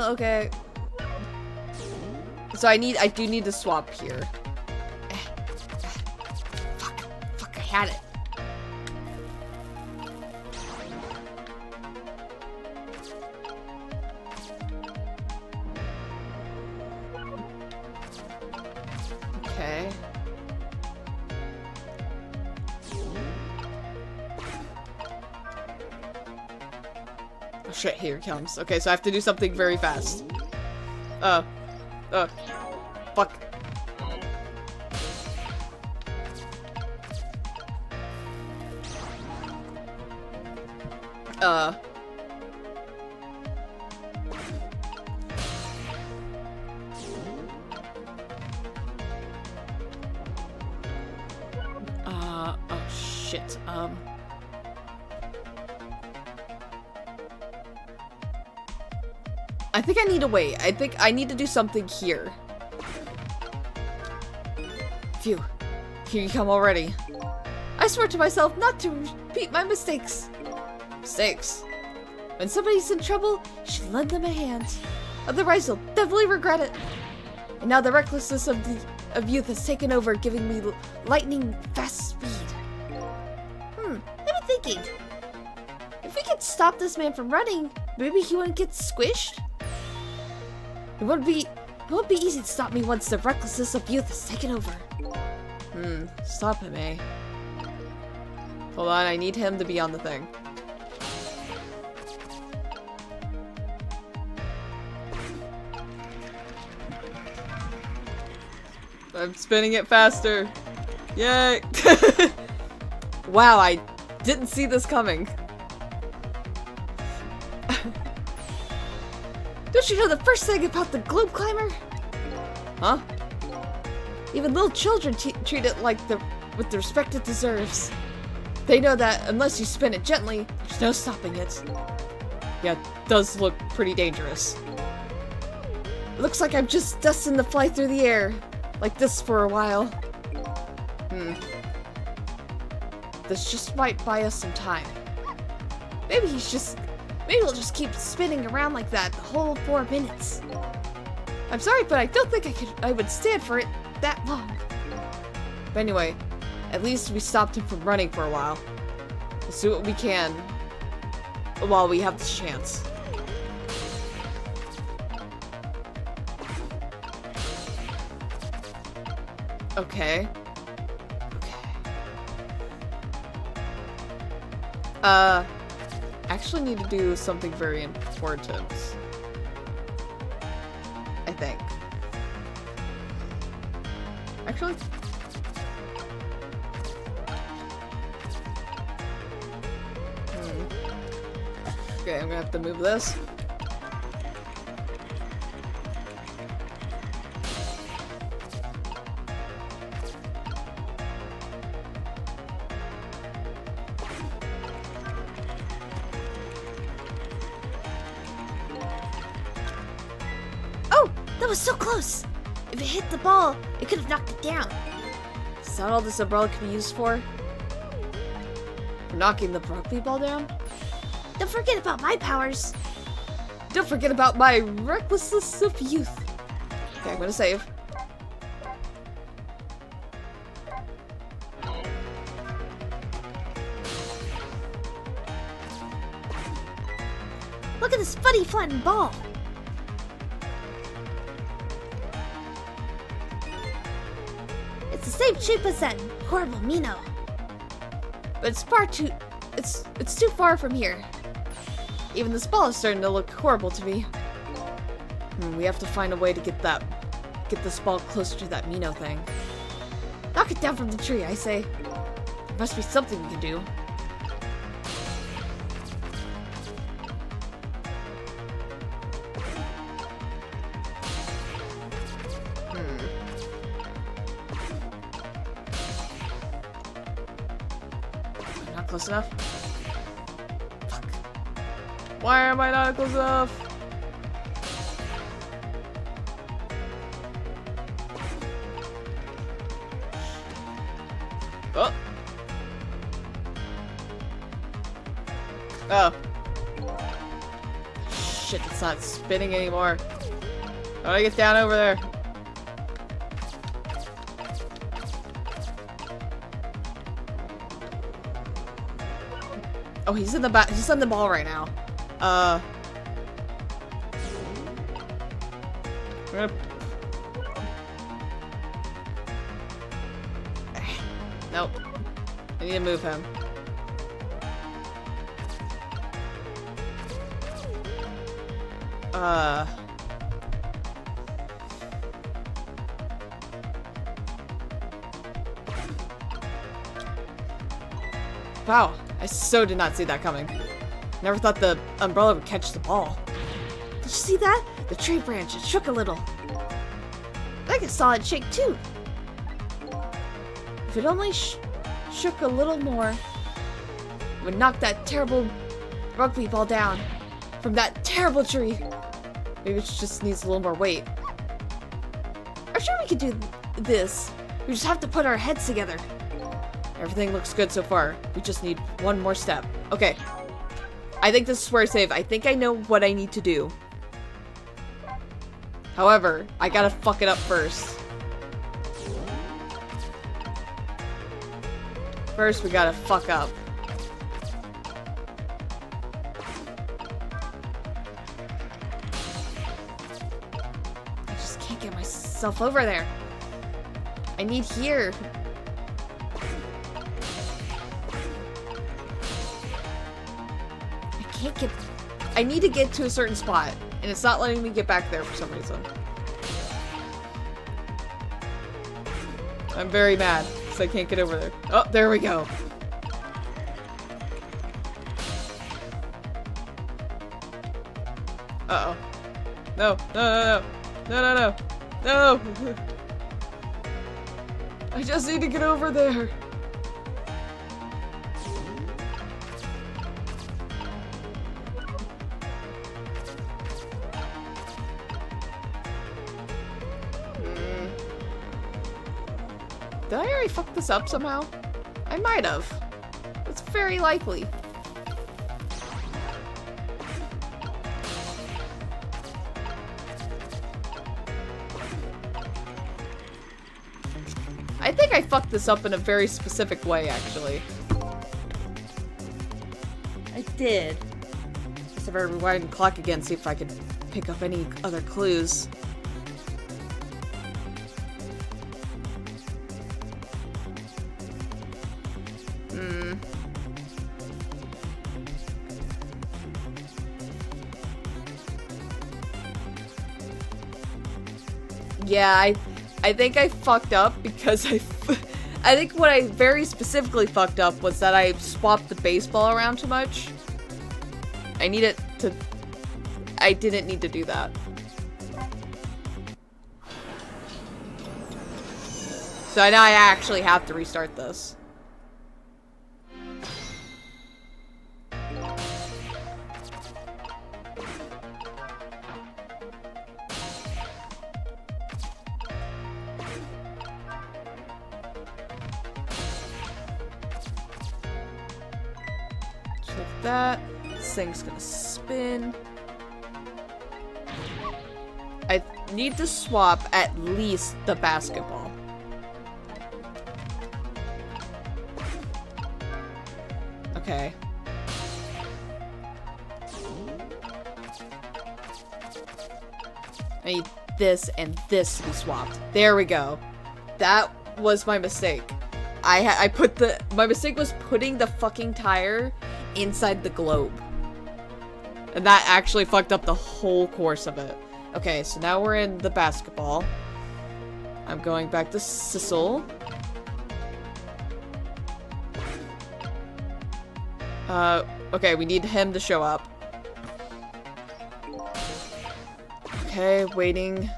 okay. So I do need to swap here. Fuck, I had it. Okay. Oh shit, here it comes. Okay, so I have to do something very fast. Fuck. Oh shit, I think I need to wait. I think I need to do something here. Phew. Here you come already. I swear to myself not to repeat my mistakes. Mistakes? When somebody's in trouble, you should lend them a hand. Otherwise, you'll definitely regret it. And now the recklessness of youth has taken over, giving me lightning fast speed. I've been thinking. If we could stop this man from running, maybe he wouldn't get squished? It won't be easy to stop me once the recklessness of youth has taken over. Stop him, eh? Hold on, I need him to be on the thing. I'm spinning it faster. Yay! Wow, I didn't see this coming. Don't you know the first thing about the globe climber? Huh? Even little children treat it with the respect it deserves. They know that unless you spin it gently, there's no stopping it. Yeah, it does look pretty dangerous. It looks like I'm just destined to fly through the air like this for a while. This just might buy us some time. Maybe he'll just keep spinning around like that the whole 4 minutes. I'm sorry, but I don't think I would stand for it that long. But anyway, at least we stopped him from running for a while. Let's do what we can while we have the chance. Okay. Actually need to do something very important. I think. Actually, Okay, I'm gonna have to move this. Oh, that was so close. If it hit the ball, it could have knocked it down. Is that all this umbrella can be used for? For knocking the rugby ball down? Don't forget about my powers. Don't forget about my recklessness of youth. Okay, I'm gonna save. Look at this funny flattened ball. It's the same shape as that horrible Mino. But it's far too... It's too far from here. Even this ball is starting to look horrible to me. We have to find a way to get this ball closer to that Mino thing. Knock it down from the tree, I say. There must be something we can do. Not close enough? Fuck. Why am I not close enough? Oh. Oh. Shit, it's not spinning anymore. How do I get down over there? Oh, he's in the back. He's on the ball right now. We're gonna... Nope. I need to move him. Wow, I so did not see that coming. Never thought the umbrella would catch the ball. Did you see that? The tree branch, it shook a little. I saw it shake too. If it only shook a little more, it would knock that terrible rugby ball down from that terrible tree. Maybe it just needs a little more weight. I'm sure we could do this. We just have to put our heads together. Everything looks good so far. We just need one more step. Okay. I think this is where I save. I think I know what I need to do. However, I gotta fuck it up first. First, we gotta fuck up. I just can't get myself over there. I need here. I need to get to a certain spot, and it's not letting me get back there for some reason. I'm very mad, because I can't get over there. Oh, there we go. Uh-oh. No, no, no, no, no, no, no! I just need to get over there. Did I already fuck this up somehow? I might have. It's very likely. I think I fucked this up in a very specific way, actually. I did. Guess I better rewind the clock again, see if I could pick up any other clues. Yeah, I think I fucked up because I think what I very specifically fucked up was that I swapped the baseball around too much. I need it to... I didn't need to do that. So now I actually have to restart this. That. This thing's gonna spin. I need to swap at least the basketball. Okay. I need this and this to be swapped. There we go. That was my mistake. My mistake was putting the fucking tire inside the globe. And that actually fucked up the whole course of it. Okay, so now we're in the basketball. I'm going back to Sissel. Okay, we need him to show up. Okay, waiting.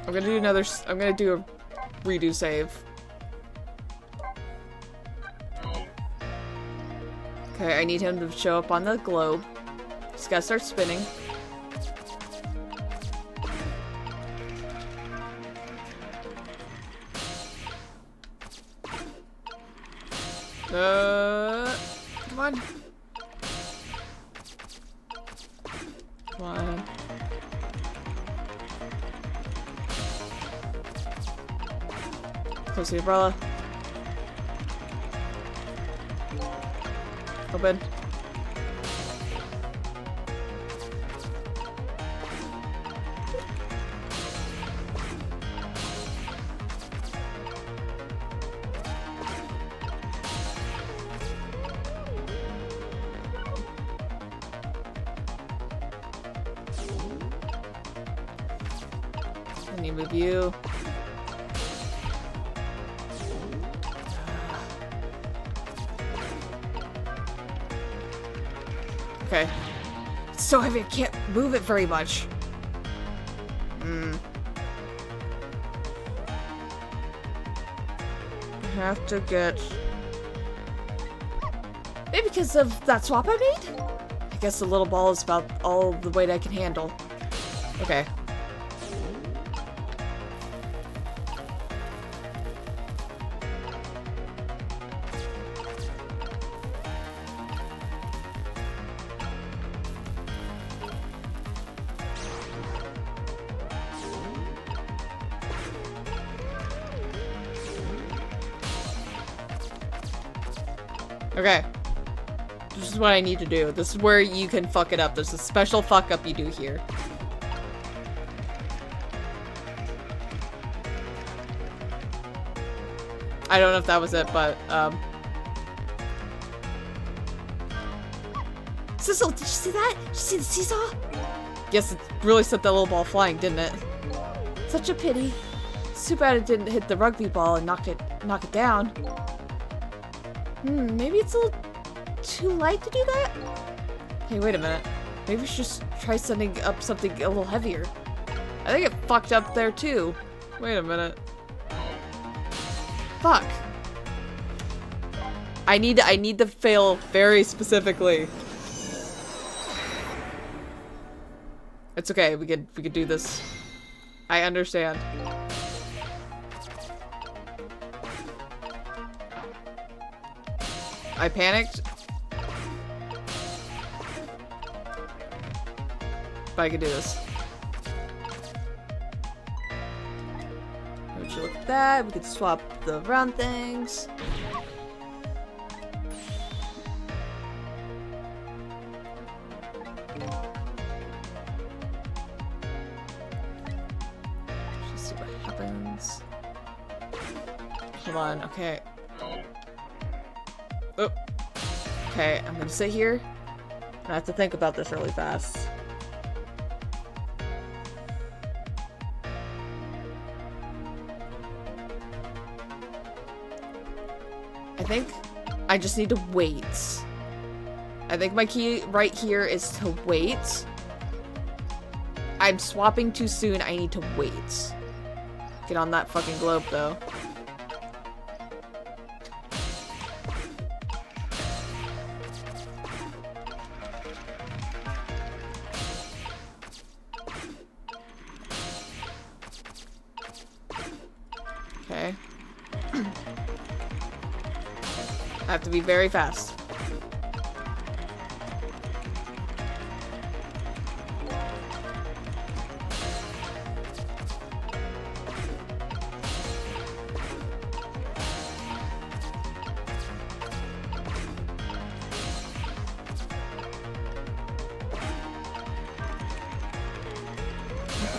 I'm gonna do a redo save. Okay, I need him to show up on the globe. Just gotta start spinning. Come on. Come on. Close the umbrella. Open. I need to move you. Okay. It's so heavy I can't move it very much. I have to get... Maybe because of that swap I made? I guess the little ball is about all the weight I can handle. Okay. Okay. This is what I need to do. This is where you can fuck it up. There's a special fuck up you do here. I don't know if that was it, but, Sissel, did you see that? Did you see the seesaw? Guess it really set that little ball flying, didn't it? Such a pity. It's too bad it didn't hit the rugby ball and knock it down. Maybe it's a little too light to do that? Hey, wait a minute. Maybe we should just try sending up something a little heavier. I think it fucked up there too. Wait a minute. Fuck. I need to fail very specifically. It's okay. We could do this. I understand. I panicked. But I could do this. Would you look at that? We could swap the round things. Just see what happens. Hold on, okay. Oh. Okay, I'm gonna sit here. And I have to think about this really fast. I think I just need to wait. I think my key right here is to wait. I'm swapping too soon. I need to wait. Get on that fucking globe, though. Okay. I have to be very fast.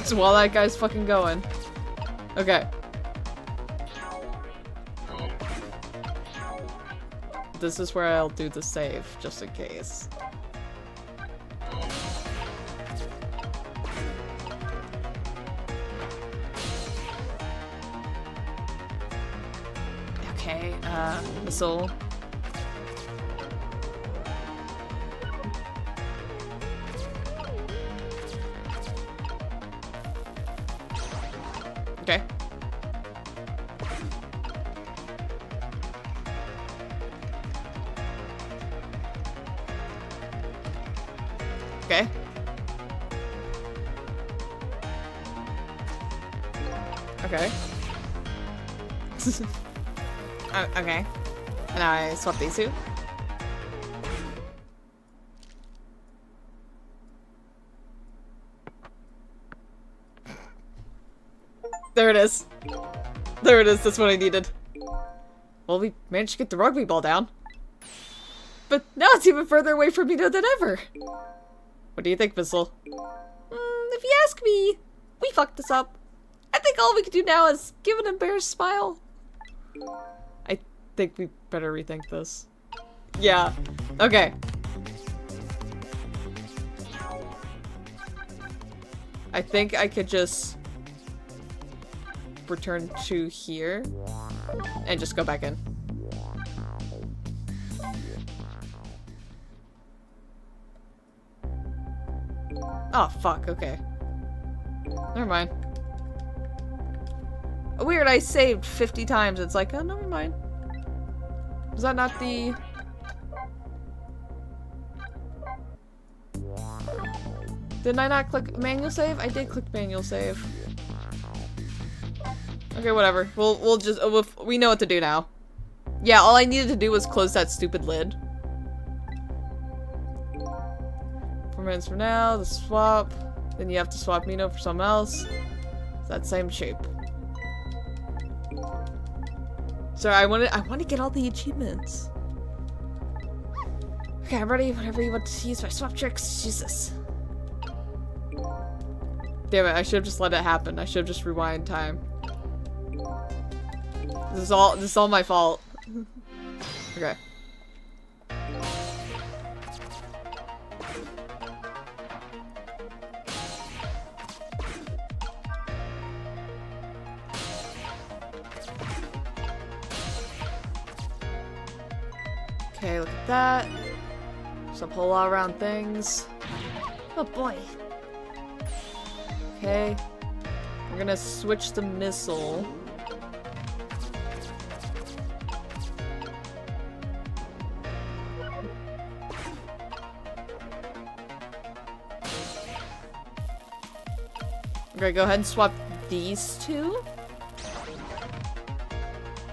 So while that guy's fucking going. Okay. This is where I'll do the save, just in case. Okay, missile. Okay. Okay. Okay. Okay. And now I swap these two. There it is. There it is. That's what I needed. Well, we managed to get the rugby ball down. But now it's even further away from me than ever. What do you think, Sissel? If you ask me, we fucked this up. I think all we can do now is give an embarrassed smile. I think we better rethink this. Yeah. Okay. I think I could just return to here and just go back in. Oh, fuck. Okay. Never mind. Weird, I saved 50 times. It's like, oh, never mind. Was that not the... Didn't I not click manual save? I did click manual save. Okay, whatever. We'll just... we know what to do now. Yeah, all I needed to do was close that stupid lid. 4 minutes from now, the swap. Then you have to swap Mino for something else. It's that same shape. Sorry, I want to get all the achievements. Okay, I'm ready. Whenever you want to use my swap tricks, use this. Damn it, I should have just let it happen. I should have just rewind time. This is all my fault. Okay. Okay, look at that. Some whole lot around things. Oh boy. Okay. We're gonna switch the missile. We're gonna go ahead and swap these two.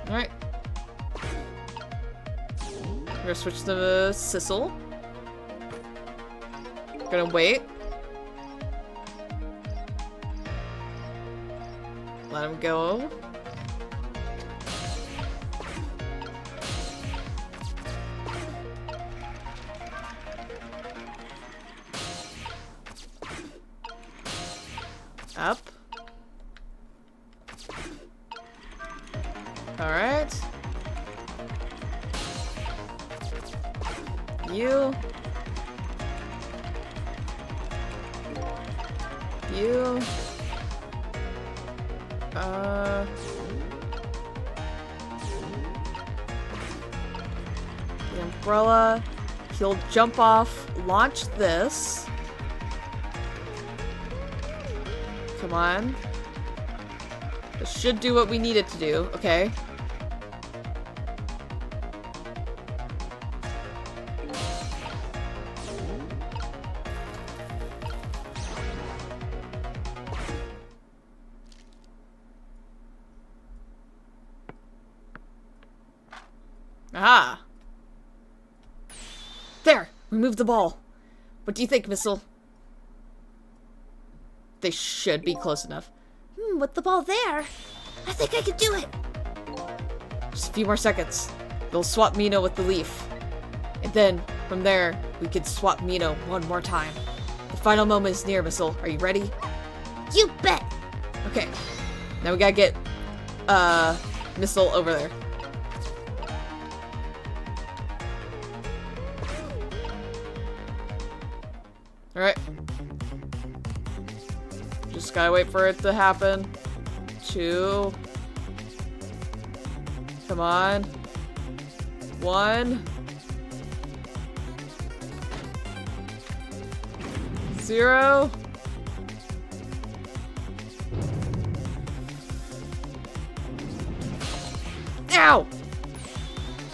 Alright. We're gonna switch to Sissel. Gonna wait. Let him go. Up. Alright. You. You. The umbrella. He'll jump off, launch this. Come on. This should do what we need it to do. Okay. Aha! There! Remove the ball. What do you think, Missile? They should be close enough. With the ball there, I think I could do it. Just a few more seconds. They'll swap Mino with the leaf. And then, from there, we can swap Mino one more time. The final moment is near, Missile. Are you ready? You bet. Okay. Now we gotta get, Missile over there. Alright. Just gotta wait for it to happen. 2. Come on. 1. 0. Ow!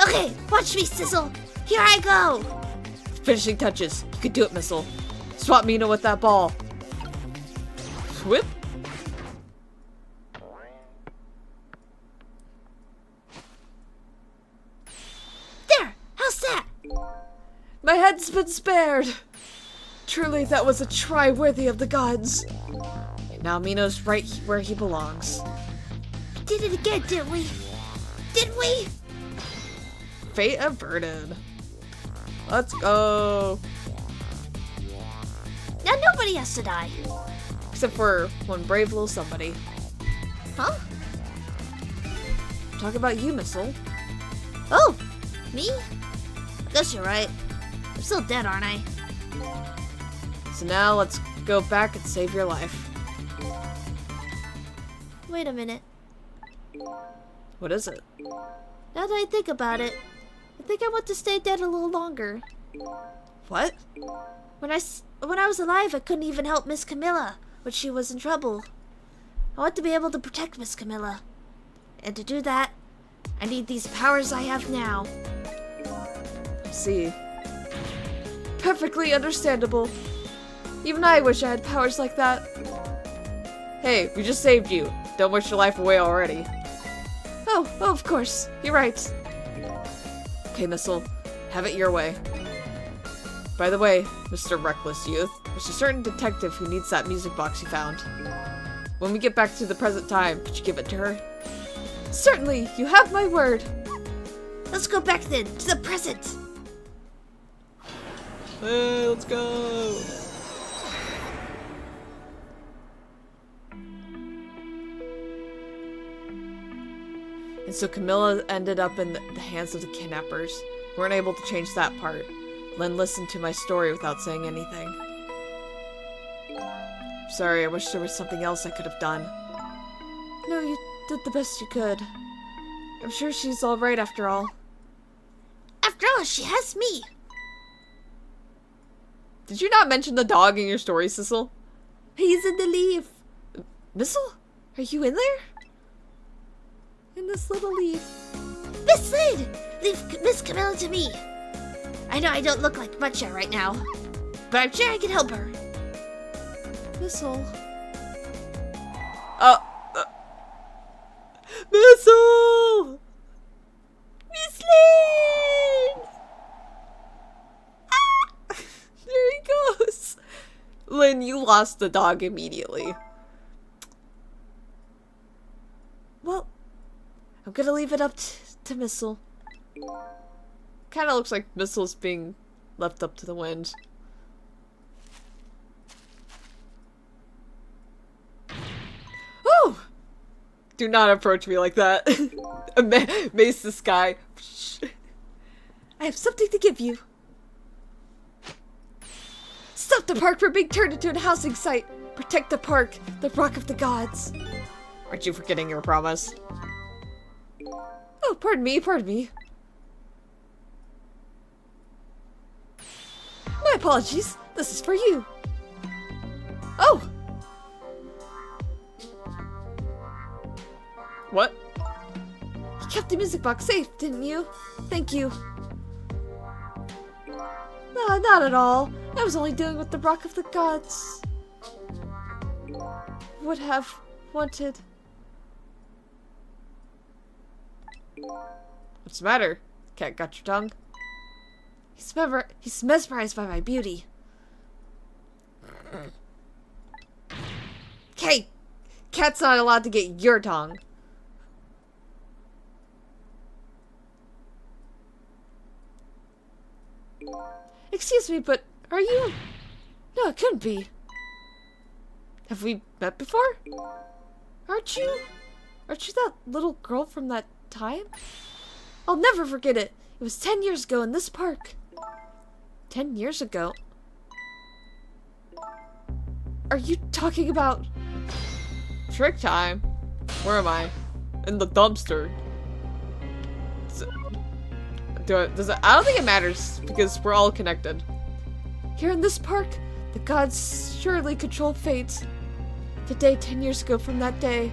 Okay, watch me, Sissel. Here I go. Finishing touches. You could do it, Missile. Swap Mino with that ball. Whip. There. How's that? My head's been spared. Truly, that was a try worthy of the gods. And now Mino's right where he belongs. We did it again, didn't we? Didn't we? Fate averted. Let's go. Now nobody has to die. Except for one brave little somebody. Huh? Talk about you, Missile. Oh, me? I guess you're right. I'm still dead, aren't I? So now let's go back and save your life. Wait a minute. What is it? Now that I think about it, I think I want to stay dead a little longer. What? When I was alive, I couldn't even help Miss Camilla when she was in trouble. I want to be able to protect Miss Camilla. And to do that, I need these powers I have now. I see. Perfectly understandable. Even I wish I had powers like that. Hey, we just saved you. Don't wish your life away already. Oh, of course. You're right. Okay, Missile. Have it your way. By the way, Mr. Reckless Youth, there's a certain detective who needs that music box you found. When we get back to the present time, could you give it to her? Certainly, you have my word. Let's go back then, to the present. Hey, let's go! And so Camilla ended up in the hands of the kidnappers. We weren't able to change that part. Len listened to my story without saying anything. Sorry, I wish there was something else I could have done. No, you did the best you could. I'm sure she's alright after all. After all, she has me. Did you not mention the dog in your story, Sissel? He's in the leaf. Missile? Are you in there? In this little leaf. Miss Lynn! Leave Miss Camilla to me. I know I don't look like much right now, but I'm sure I can help her. Sissel. Missile! Miss Lynn! Ah! There he goes. Lynn, you lost the dog immediately. Well, I'm gonna leave it up to Missile. Kinda looks like Missile's being left up to the wind. Oh! Do not approach me like that. Mace the sky. I have something to give you. Stop the park from being turned into a housing site. Protect the park, the rock of the gods. Aren't you forgetting your promise? Oh, pardon me, pardon me. My apologies. This is for you. Oh! What? You kept the music box safe, didn't you? Thank you. No, not at all. I was only dealing with the Rock of the Gods. Would have wanted. What's the matter? Cat got your tongue? He's mesmerized by my beauty. Hey! Cat's not allowed to get your tongue. Excuse me, but are you... No, it couldn't be. Have we met before? Aren't you that little girl from that time? I'll never forget it. It was 10 years ago in this park. 10 years ago? Are you talking about... Trick time? Where am I? In the dumpster. I don't think it matters, because we're all connected. Here in this park, the gods surely control fate. Today, 10 years ago from that day,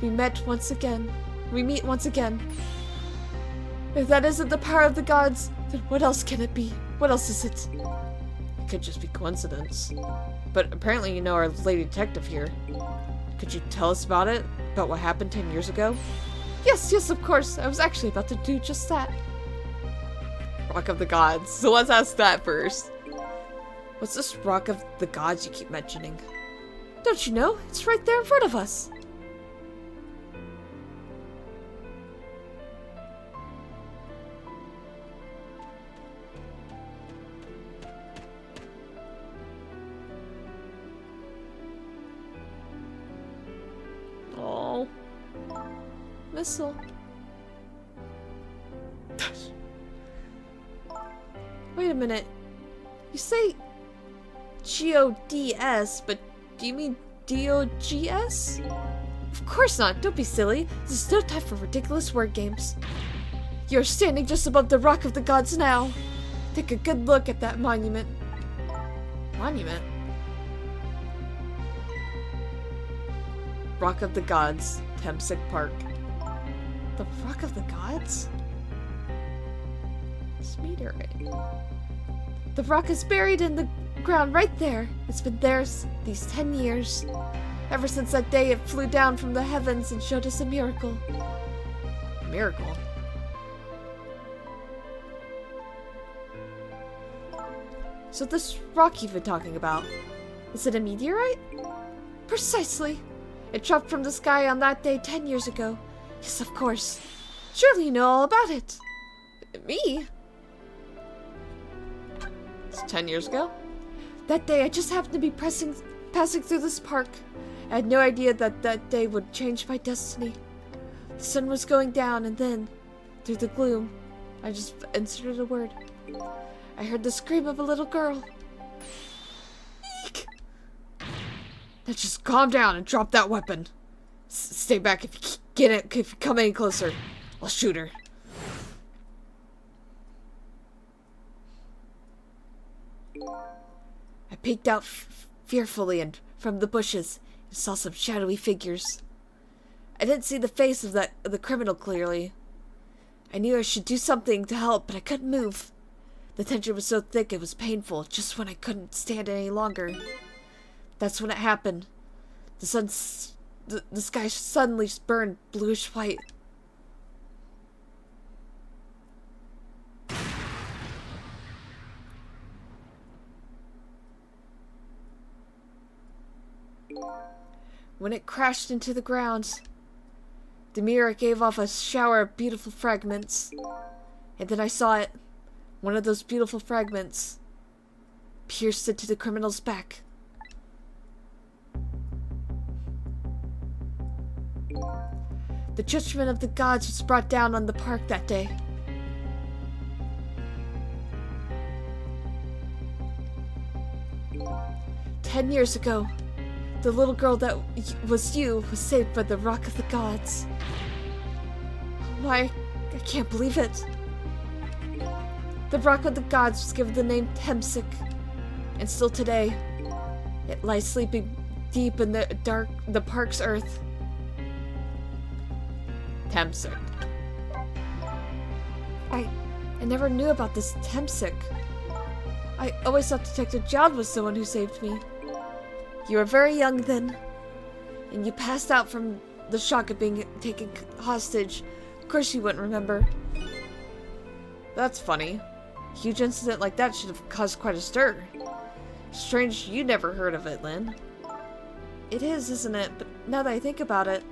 we meet once again. If that isn't the power of the gods, then what else can it be? What else is it? It could just be coincidence. But apparently you know our lady detective here. Could you tell us about it? About what happened 10 years ago? Yes, of course. I was actually about to do just that. Rock of the Gods. So let's ask that first. What's this Rock of the Gods you keep mentioning? Don't you know? It's right there in front of us. Oh. Sissel. Wait a minute. You say G-O-D-S, but do you mean D-O-G-S? Of course not. Don't be silly. This is no time for ridiculous word games. You're standing just above the Rock of the Gods now. Take a good look at that monument. Monument? Rock of the Gods, Tempsick Park. The Rock of the Gods? This meteorite. The rock is buried in the ground right there. It's been there these 10 years. Ever since that day it flew down from the heavens and showed us a miracle. Miracle? So this rock you've been talking about, is it a meteorite? Precisely. It dropped from the sky on that day 10 years ago. Yes, of course. Surely you know all about it. Me? It's 10 years ago? That day I just happened to be passing through this park. I had no idea that that day would change my destiny. The sun was going down and then, through the gloom, I just inserted a word. I heard the scream of a little girl. Eek! Now just calm down and drop that weapon. Stay back if you come any closer. I'll shoot her. I peeked out fearfully and from the bushes and saw some shadowy figures. I didn't see the face of the criminal clearly. I knew I should do something to help, but I couldn't move. The tension was so thick it was painful, just when I couldn't stand it any longer. That's when it happened. The sky suddenly burned bluish white. When it crashed into the ground, the mirror gave off a shower of beautiful fragments. And then I saw it. One of those beautiful fragments pierced into the criminal's back. The judgment of the gods was brought down on the park that day. "10 years ago, the little girl that was you was saved by the Rock of the Gods." Why, I can't believe it. The rock of the gods was given the name Temsic, and still today, it lies sleeping deep in the park's earth. Temsic. I never knew about this Temsic. I always thought Detective Jowd was the one who saved me. You were very young then, and you passed out from the shock of being taken hostage. Of course you wouldn't remember. That's funny. A huge incident like that should have caused quite a stir. Strange you never heard of it, Lynn. It is, isn't it? But now that I think about it,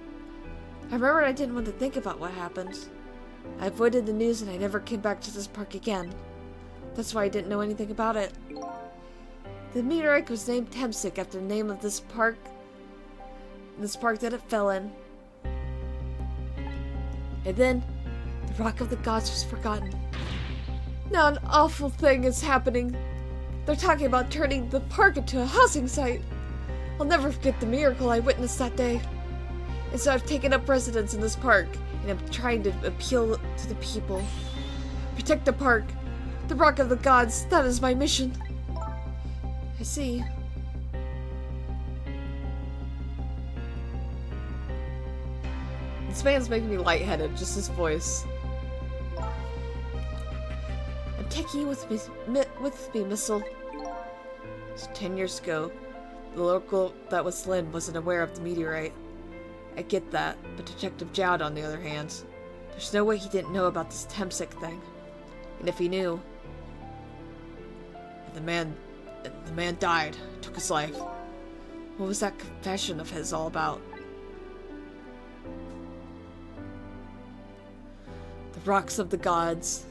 I remember I didn't want to think about what happened. I avoided the news and I never came back to this park again. That's why I didn't know anything about it. The meteorite was named Temsic after the name of this park that it fell in. And then, the Rock of the Gods was forgotten. Now an awful thing is happening. They're talking about turning the park into a housing site. I'll never forget the miracle I witnessed that day. And so I've taken up residence in this park, and I'm trying to appeal to the people. Protect the park. The Rock of the Gods, that is my mission. I see. This man's making me lightheaded, just his voice. I'm taking you with me, Sissel. So 10 years ago, the local that was Lynn wasn't aware of the meteorite. I get that, but Detective Jowd, on the other hand, there's no way he didn't know about this Temsic thing. And if he knew, and the man died, took his life. What was that confession of his all about? The rocks of the gods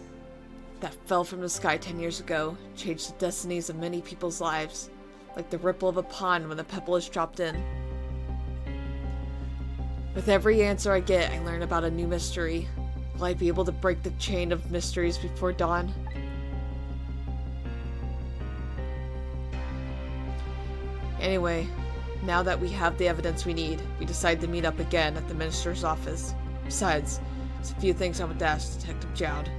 that fell from the sky 10 years ago changed the destinies of many people's lives, like the ripple of a pond when a pebble is dropped in. With every answer I get, I learn about a new mystery. Will I be able to break the chain of mysteries before dawn? Anyway, now that we have the evidence we need, we decide to meet up again at the minister's office. Besides, there's a few things I want to ask Detective Jowd.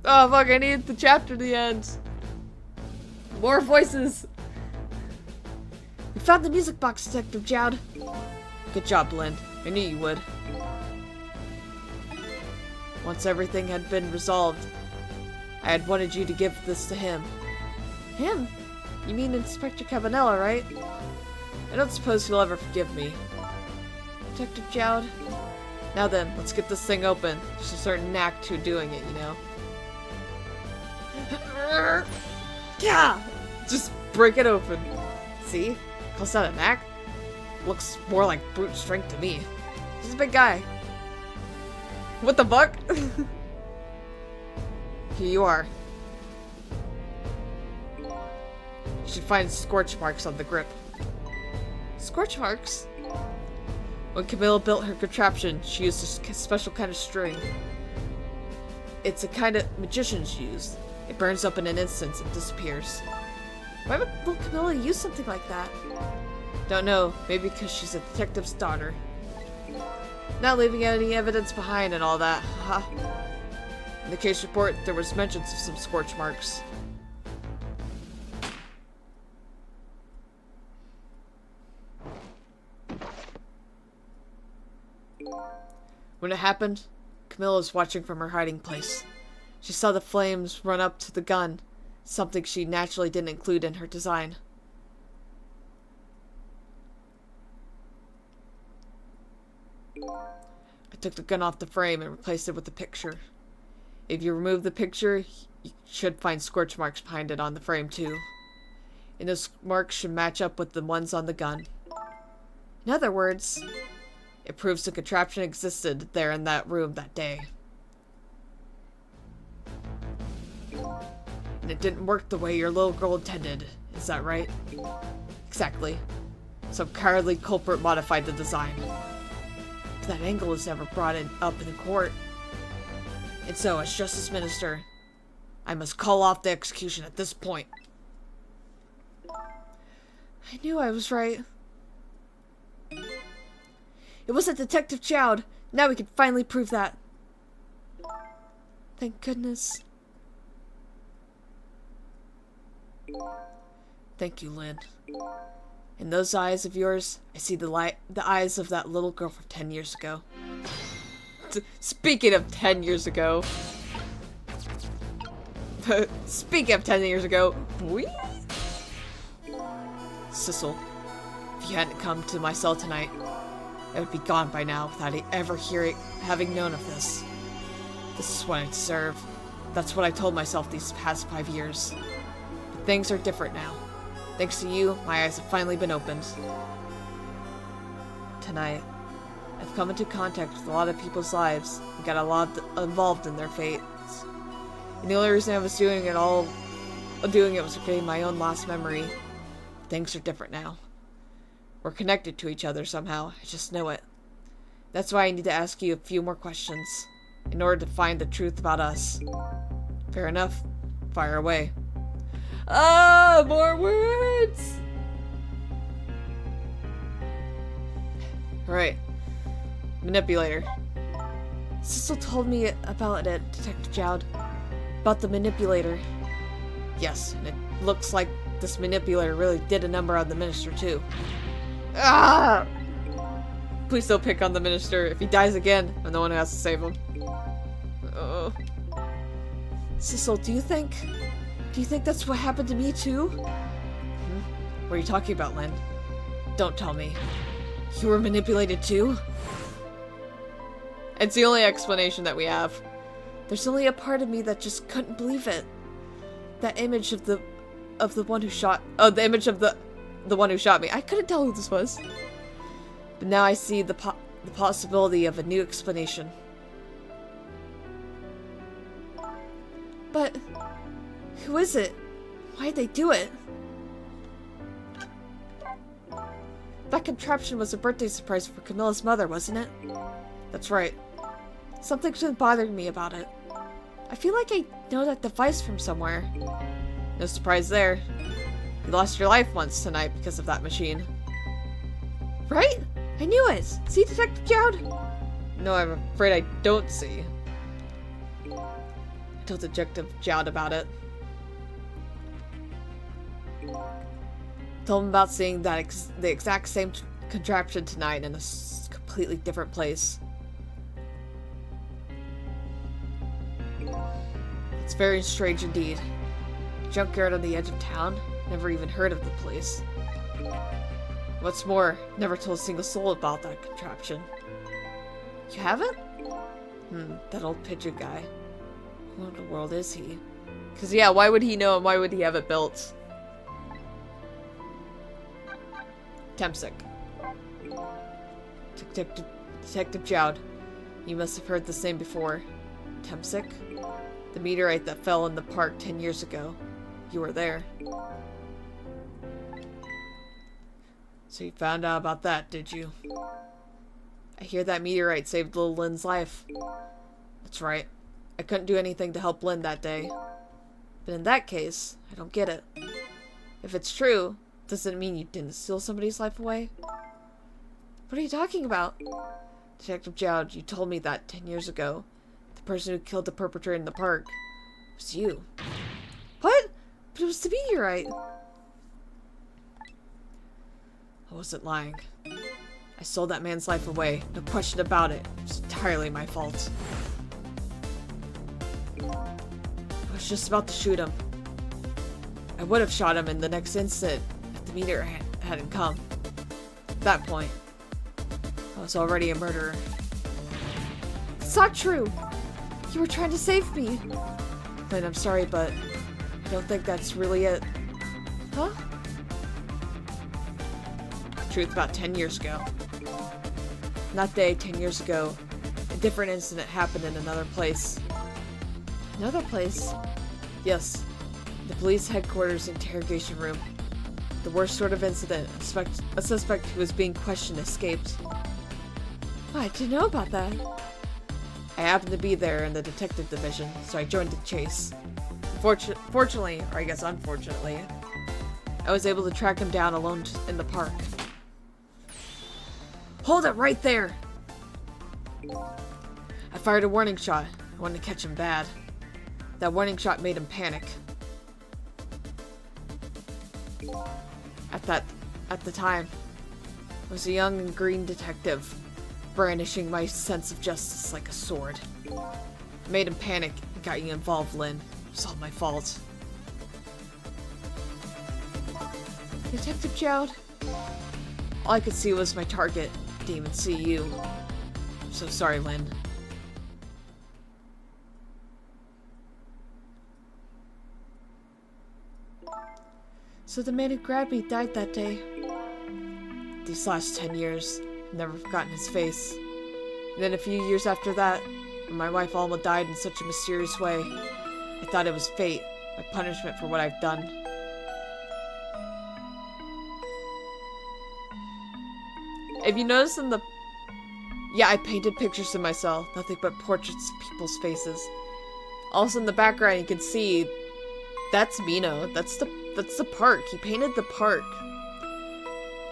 Oh fuck, I need the chapter to the end. More voices! We found the music box, Detective Jowd. Good job, Lynn. I knew you would. Once everything had been resolved, I had wanted you to give this to him. Him? You mean Inspector Cabanela, right? I don't suppose he'll ever forgive me. Detective Jowd. Now then, let's get this thing open. There's a certain knack to doing it, you know? Yeah! Just break it open. See? Calls that a knack? Looks more like brute strength to me. He's a big guy. What the fuck? Here you are. You should find scorch marks on the grip. Scorch marks? When Camilla built her contraption, she used a special kind of string. It's a kind of magicians use. It burns up in an instant and disappears. Why would little Camilla use something like that? Don't know. Maybe because she's a detective's daughter. Not leaving any evidence behind and all that. Haha. In the case report, there was mentions of some scorch marks. When it happened, Camilla was watching from her hiding place. She saw the flames run up to the gun, something she naturally didn't include in her design. I took the gun off the frame and replaced it with the picture. If you remove the picture, you should find scorch marks behind it on the frame too. And those marks should match up with the ones on the gun. In other words, it proves the contraption existed there in that room that day. And it didn't work the way your little girl intended, is that right? Exactly. Some cowardly culprit modified the design. But that angle is never brought up in the court. And so, as Justice Minister, I must call off the execution at this point. I knew I was right. It wasn't Detective Jowd. Now we can finally prove that. Thank goodness. Thank you, Lynn. In those eyes of yours, I see the eyes of that little girl from 10 years ago. Speaking of 10 years ago. Speaking of 10 years ago. Whee! Sissel, if you hadn't come to my cell tonight, I would be gone by now without having known of this. This is what I deserve. That's what I told myself these past 5 years. But things are different now. Thanks to you, my eyes have finally been opened. Tonight, I've come into contact with a lot of people's lives and got a lot involved in their fates. And the only reason I was doing it was to create my own lost memory. Things are different now. We're connected to each other somehow. I just know it. That's why I need to ask you a few more questions in order to find the truth about us. Fair enough. Fire away. Ah, more words! Alright. Manipulator. Sissel told me about it, Detective Jowd. About the manipulator. Yes, and it looks like this manipulator really did a number on the minister too. Ah! Please don't pick on the minister. If he dies again, I'm the one who has to save him. Sissel, do you think that's what happened to me too? What are you talking about, Lynn? Don't tell me. You were manipulated too? It's the only explanation that we have. There's only a part of me that just couldn't believe it. That image of the one who shot... Oh, the image of the one who shot me. I couldn't tell who this was. But now I see the possibility of a new explanation. But... who is it? Why'd they do it? That contraption was a birthday surprise for Camilla's mother, wasn't it? That's right. Something's been bothering me about it. I feel like I know that device from somewhere. No surprise there. You lost your life once tonight because of that machine. Right? I knew it! See, Detective Jowd? No, I'm afraid I don't see. I told Detective Jowd about it. Told him about seeing the exact same contraption tonight in a completely different place. It's very strange indeed. Junkyard on the edge of town? Never even heard of the place. What's more, never told a single soul about that contraption. You haven't? That old pigeon guy. What in the world is he? Because, yeah, why would he know and why would he have it built? Temsic. Detective Jowd. You must have heard this name before. Temsic? The meteorite that fell in the park 10 years ago. You were there. So you found out about that, did you? I hear that meteorite saved little Lynn's life. That's right. I couldn't do anything to help Lynn that day. But in that case, I don't get it. If it's true, doesn't it mean you didn't steal somebody's life away? What are you talking about? Detective Jowd, you told me that 10 years ago. The person who killed the perpetrator in the park was you. What? But it was the meteorite. I wasn't lying. I stole that man's life away. No question about it. It was entirely my fault. I was just about to shoot him. I would have shot him in the next instant if the meteor hadn't come. At that point, I was already a murderer. It's not true! You were trying to save me! Lynn, I'm sorry, but I don't think that's really it. Huh? Truth about 10 years ago. That day, 10 years ago, a different incident happened in another place. Another place? Yes. The police headquarters interrogation room. The worst sort of incident. A suspect who was being questioned escaped. Oh, I didn't know about that. I happened to be there in the detective division, so I joined the chase. Fortunately, or I guess unfortunately, I was able to track him down alone in the park. Hold it right there! I fired a warning shot. I wanted to catch him bad. That warning shot made him panic. At the time, I was a young and green detective, brandishing my sense of justice like a sword. I made him panic and got you involved, Lynn. It's all my fault. Detective Jowd? All I could see was my target. Didn't even see you. I'm so sorry, Lynn. So the man who grabbed me died that day. These last 10 years, I've never forgotten his face. And then a few years after that, when my wife Alma died in such a mysterious way, I thought it was fate, my punishment for what I've done. If you notice in the... Yeah, I painted pictures of myself, nothing but portraits of people's faces. Also in the background you can see, that's Mino, that's the park. He painted the park.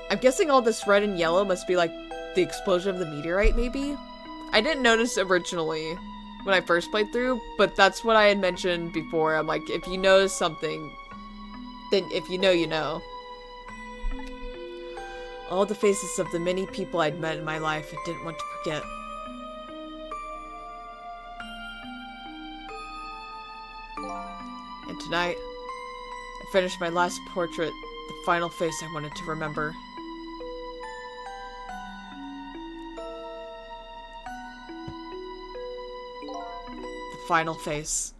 I'm guessing all this red and yellow must be like the explosion of the meteorite, maybe? I didn't notice originally when I first played through, but that's what I had mentioned before. I'm like, if you notice something, then if you know, you know. All the faces of the many people I'd met in my life and didn't want to forget. And tonight, I finished my last portrait, the final face I wanted to remember. The final face.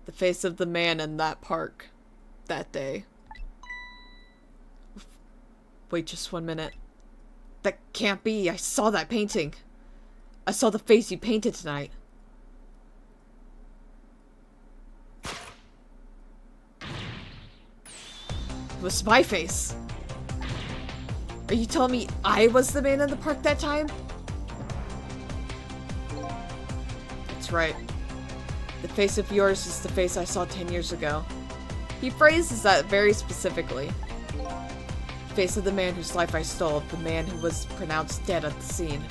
The face of the man in that park that day. Wait just 1 minute. That can't be. I saw that painting. I saw the face you painted tonight. It was my face. Are you telling me I was the man in the park that time? That's right. The face of yours is the face I saw 10 years ago. He phrases that very specifically. The face of the man whose life I stole, the man who was pronounced dead at the scene.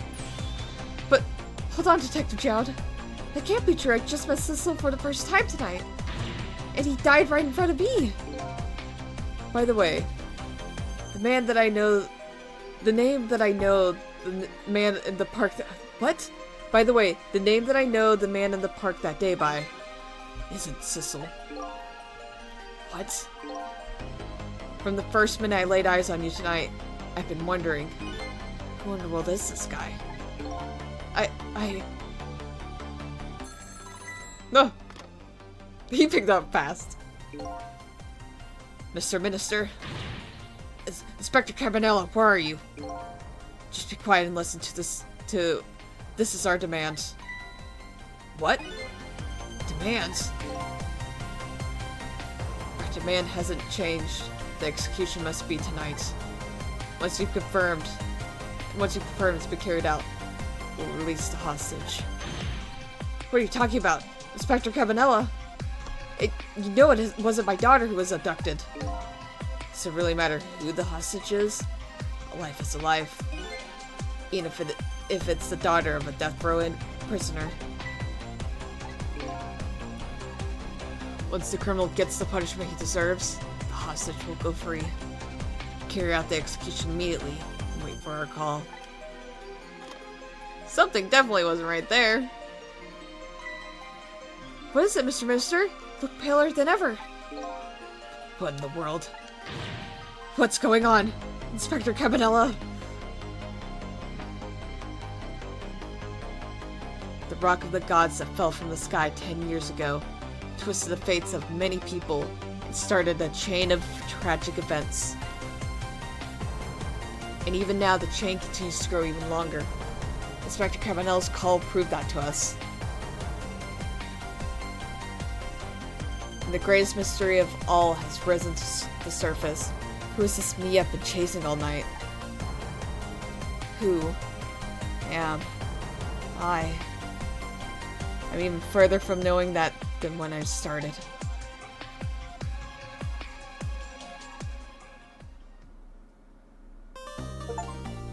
But, hold on, Detective Jowd. That can't be true. I just met Sissel for the first time tonight. And he died right in front of me. By the way, the man that I know, the name that I know, the man in the park that, what? By the way, the name that I know the man in the park that day by isn't Sissel. What? From the first minute I laid eyes on you tonight, I've been wondering, who in the world is this guy? No! He picked up fast. Mr. Minister? Inspector Cabanela, where are you? Just be quiet and listen to this, this is our demand. What? Demands? Our demand hasn't changed. The execution must be tonight. Once you've confirmed it's been carried out, we'll release the hostage. What are you talking about? Inspector Cabanela? You know it wasn't my daughter who was abducted. Does it really matter who the hostage is? A life is a life. Even if it's the daughter of a death row prisoner. Once the criminal gets the punishment he deserves, the hostage will go free. Carry out the execution immediately and wait for our call. Something definitely wasn't right there. What is it, Mr. Minister? Look paler than ever. What in the world? What's going on? Inspector Cabanela? The rock of the gods that fell from the sky 10 years ago twisted the fates of many people and started a chain of tragic events. And even now the chain continues to grow even longer. Inspector Cabanela's call proved that to us. And the greatest mystery of all has risen to the surface. Who is this me I've been chasing all night? Who am I? I'm even further from knowing that than when I started.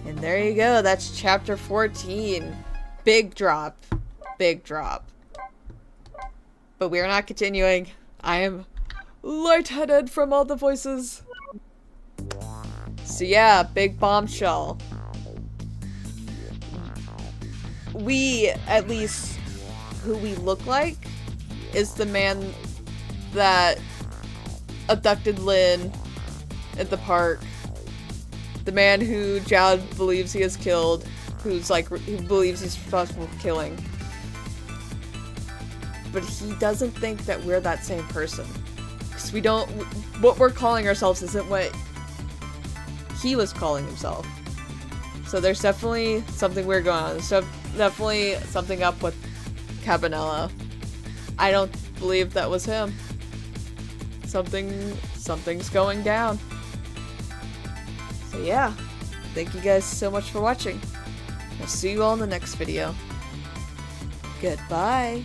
And there you go, that's chapter 14. Big drop. Big drop. But we are not continuing. I am lightheaded from all the voices. So yeah, big bombshell. We, at least who we look like, is the man that abducted Lynn at the park. The man who Jowd believes he has killed, who believes he's responsible for killing. But he doesn't think that we're that same person. Because we don't, what we're calling ourselves isn't what he was calling himself. So there's definitely something weird going on. There's definitely something up with Cabanela. I don't believe that was him. Something's going down. So yeah, thank you guys so much for watching. I'll see you all in the next video. Goodbye.